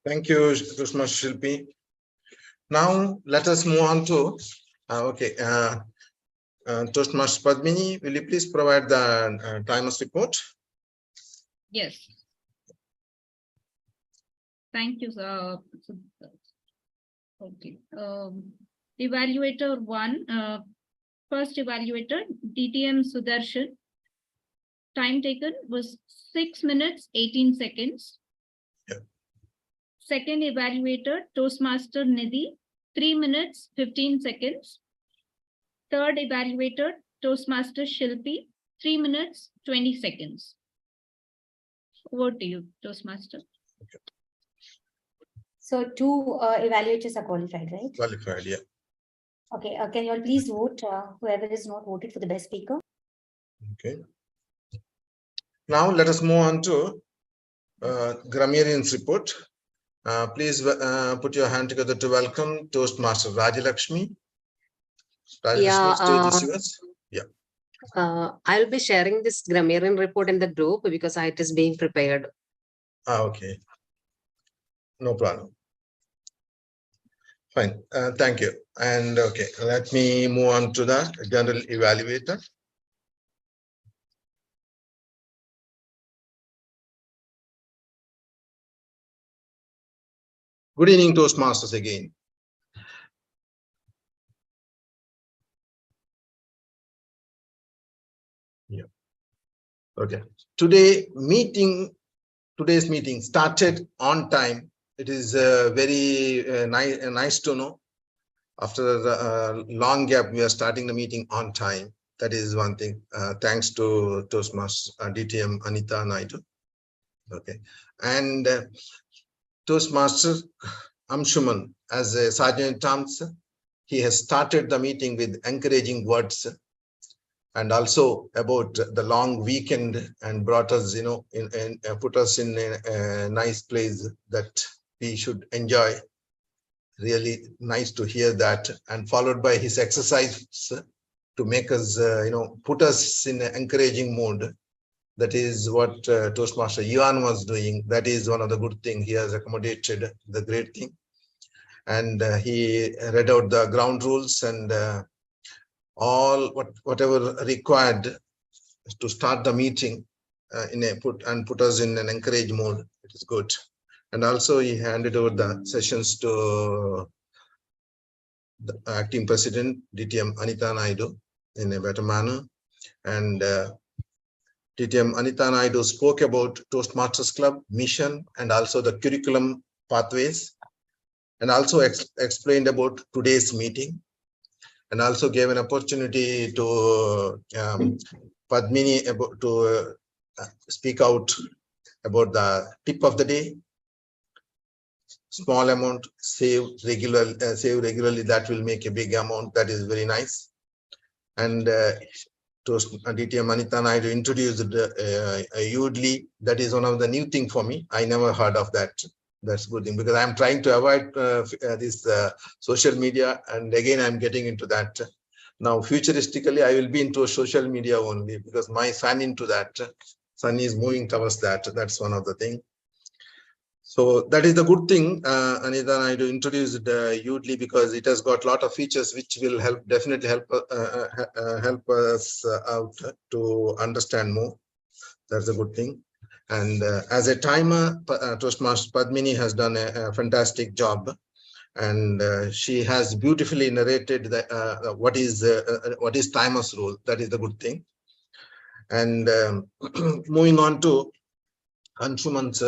Thank you, Toastmaster Shilpi. Now let us move on to Toastmaster Padmini, will you please provide the timers report? Yes. Thank you, sir. Okay. Evaluator 1, first evaluator, DTM Sudarshan. Time taken was 6 minutes, 18 seconds. Yeah. Second evaluator, Toastmaster Nidhi, 3 minutes, 15 seconds. Third evaluator, Toastmaster Shilpi, 3 minutes, 20 seconds. Over to you, Toastmaster. Okay. So 2 evaluators are qualified, right? Qualified, yeah. Okay, can you all please vote whoever is not voted for the best speaker? Okay. Now let us move on to grammarian's report. Please put your hand together to welcome Toastmaster Rajalakshmi. Yeah, stage is yours. Yeah. I'll be sharing this grammarian report in the group because it is being prepared. Okay. No problem. Fine. Thank you. And okay, let me move on to the general evaluator. Good evening, Toastmasters again. Yeah. Okay. Today's meeting started on time. It is very nice to know. After a long gap, we are starting the meeting on time. That is one thing. Thanks to Toastmasters DTM Anita Naidu. Okay. And Toastmaster Amshuman, as a sergeant terms, he has started the meeting with encouraging words and also about the long weekend and brought us, put us in a nice place that we should enjoy. Really nice to hear that, and followed by his exercise to make us, put us in an encouraging mood. That is what Toastmaster Yuan was doing. That is one of the good things. He has accommodated the great thing. And he read out the ground rules and whatever required to start the meeting put us in an encouraged mode. It is good. And also he handed over the sessions to the acting president, DTM Anita Naidu, in a better manner. And DTM Anita Naidu spoke about Toastmasters Club mission and also the curriculum pathways, and also explained about today's meeting, and also gave an opportunity to Padmini to speak out about the tip of the day. Small amount, save regularly, that will make a big amount. That is very nice. And DTM Anita Naidu introduced Yoodli. That is one of the new thing for me. I never heard of that. That's good thing, because I'm trying to avoid this social media, and again I'm getting into that. Now futuristically I will be into social media only, because my son into that. Son is moving towards that. That's one of the thing. So that is the good thing. Anita Naidu introduced Yoodli because it has got a lot of features which will definitely help us out to understand more. That's a good thing. And as a timer, Toastmaster Padmini has done a fantastic job, and she has beautifully narrated what is timer's role. That is the good thing. And moving on to Anshuman's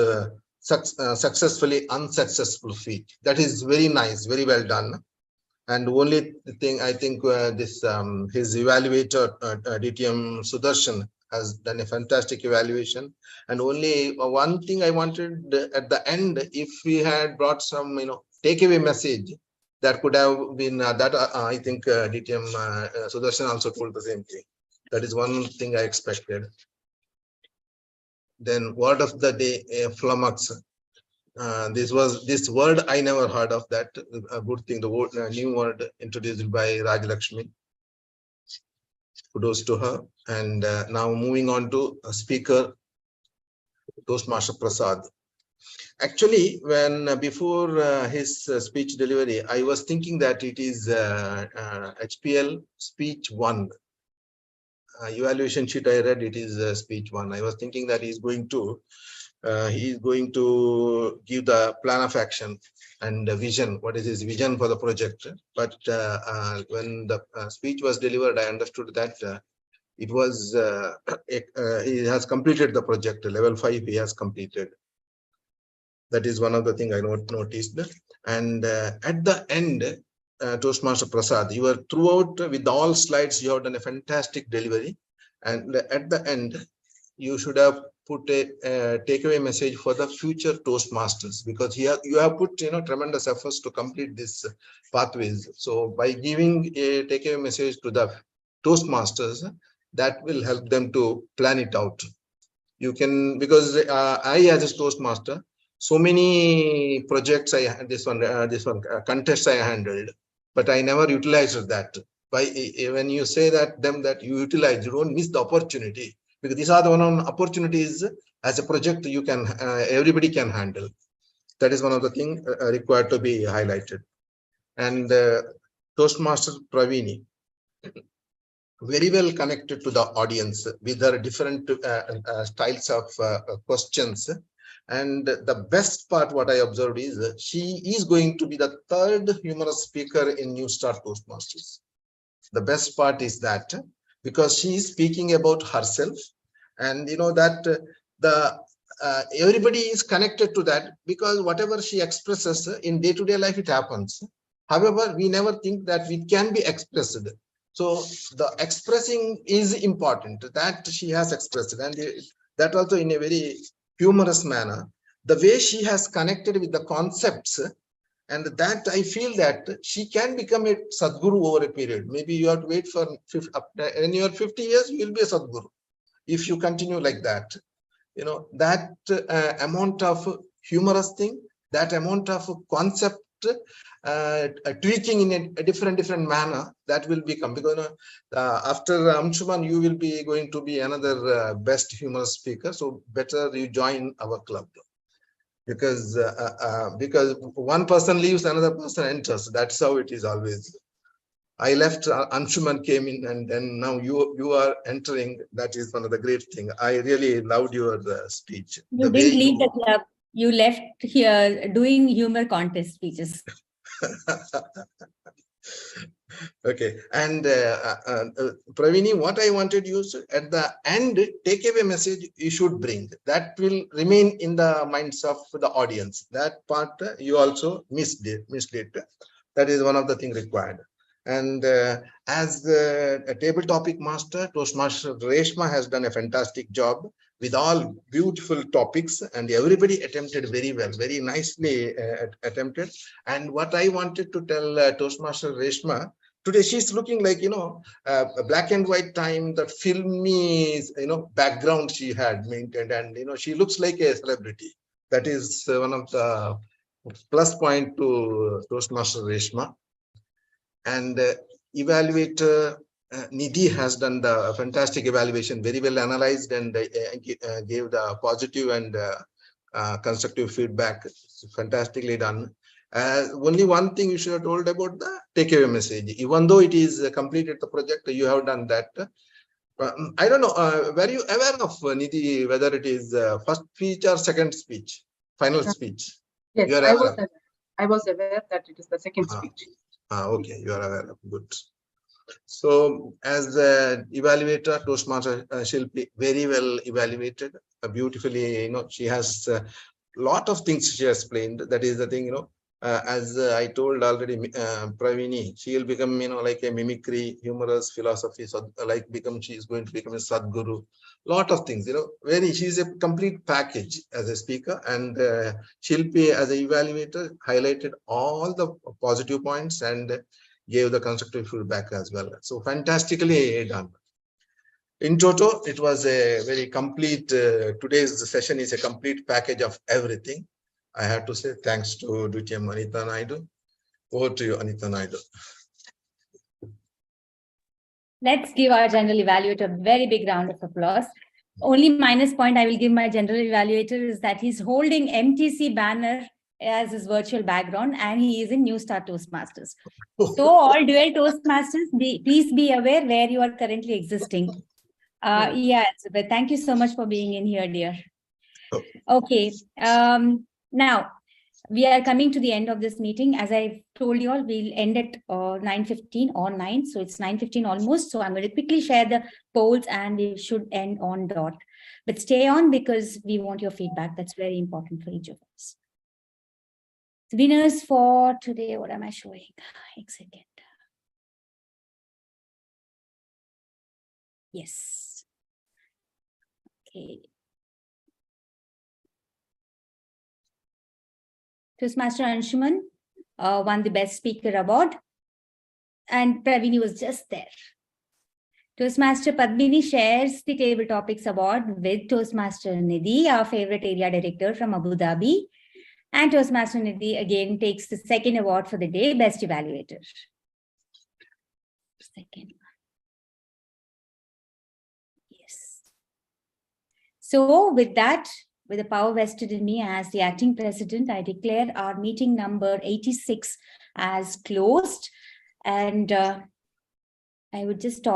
successfully unsuccessful feat. That is very nice, very well done. And only thing I think his evaluator DTM Sudarshan has done a fantastic evaluation. And only one thing I wanted at the end, if we had brought some takeaway message, that could have been I think DTM Sudarshan also told the same thing. That is one thing I expected. Then word of the day, flummox. This word I never heard of. That a good thing. The word, new word introduced by Rajalakshmi. Kudos to her. And now moving on to a speaker, Toastmaster Prasad. Actually, when before his speech delivery, I was thinking that it is HPL speech 1. Evaluation sheet I read, it is speech 1. I was thinking that he is going to give the plan of action and the vision. What is his vision for the project? But when the speech was delivered, I understood that it was he has completed the project. Level 5 he has completed. That is one of the things I noticed. And at the end, Toastmaster Prasad, you were throughout with all slides, you have done a fantastic delivery. And at the end, you should have put a takeaway message for the future Toastmasters, because here you have put tremendous efforts to complete this pathways. So by giving a takeaway message to the Toastmasters, that will help them to plan it out. You can, because I as a Toastmaster, so many projects I had, this one contests I handled, but I never utilized that. By when you say that that you utilize, you don't miss the opportunity, because these are the one opportunities as a project you can everybody can handle. That is one of the things required to be highlighted. And Toastmaster Pravini, very well connected to the audience with her different styles of questions. And the best part, what I observed is she is going to be the 3rd humorous speaker in Newstart Toastmasters. The best part is that because she is speaking about herself, and that everybody is connected to that, because whatever she expresses in day-to-day life, it happens. However, we never think that we can be expressed. So the expressing is important, that she has expressed, and that also in a very humorous manner. The way she has connected with the concepts, and that I feel that she can become a Sadguru over a period. Maybe you have to wait for when you are 50 years, you will be a Sadguru. If you continue like that, that amount of humorous thing, that amount of concept tweaking in a different manner, that will become, because after Anshuman, you will be going to be another best humorous speaker. So better you join our club, because one person leaves, another person enters. That's how it is always. I left, Anshuman came in, and then now you are entering. That is one of the great things. I really loved your speech. You didn't leave the club. You left here doing humor contest speeches. Okay, and Pravini, what I wanted you to, at the end, takeaway message you should bring. That will remain in the minds of the audience. That part you also missed it. That is one of the things required. And as a table topic master, Toastmaster Reshma has done a fantastic job with all beautiful topics, and everybody attempted very well, very nicely attempted. And what I wanted to tell Toastmaster Reshma, today she's looking like, a black and white time, that filmy, background she had maintained, and, she looks like a celebrity. That is one of the plus point to Toastmaster Reshma. And evaluator Nidhi has done the fantastic evaluation, very well analyzed, and gave the positive and constructive feedback. Fantastically done. Only one thing you should have told about the takeaway message. Even though it is completed the project, you have done that. I don't know, were you aware of, Nidhi, whether it is first speech or second speech, final speech? Yes, I was aware that it is the second speech. Okay, you are aware of. Good. So as the evaluator, Toastmaster Shilpi, very well evaluated, beautifully, she has a lot of things she has explained. That is the thing, as I told already, Pravini, she will become, like a mimicry, humorous philosophy, so she is going to become a Sadguru. Lot of things, she's a complete package as a speaker, and Shilpi as an evaluator highlighted all the positive points and gave the constructive feedback as well. So fantastically done. In toto, it was a very complete, today's session is a complete package of everything. I have to say thanks to DTM Anita Naidu. Over to you, Anita Naidu. Let's give our general evaluator a very big round of applause. only minus point I will give my general evaluator is that he's holding MTC banner as his virtual background, and he is in Newstart Toastmasters. So all dual Toastmasters, please be aware where you are currently existing. Yeah, but thank you so much for being in here, dear. Okay, now we are coming to the end of this meeting. As I told you all, we'll end at 9:15 or 9. So it's 9:15 almost. So I'm going to quickly share the polls and we should end on dot. But stay on because we want your feedback. That's very important for each of us. The winners for today, what am I showing? Exit. Yes. Okay. Toastmaster Anshuman won the Best Speaker Award, and Pravini was just there. Toastmaster Padmini shares the Table Topics Award with Toastmaster Nidhi, our favorite area director from Abu Dhabi. And Toastmaster Nidhi again takes the second award for the day, Best Evaluator. Second. Yes. So with that, with the power vested in me as the acting president, I declare our meeting number 86 as closed. And I would just stop.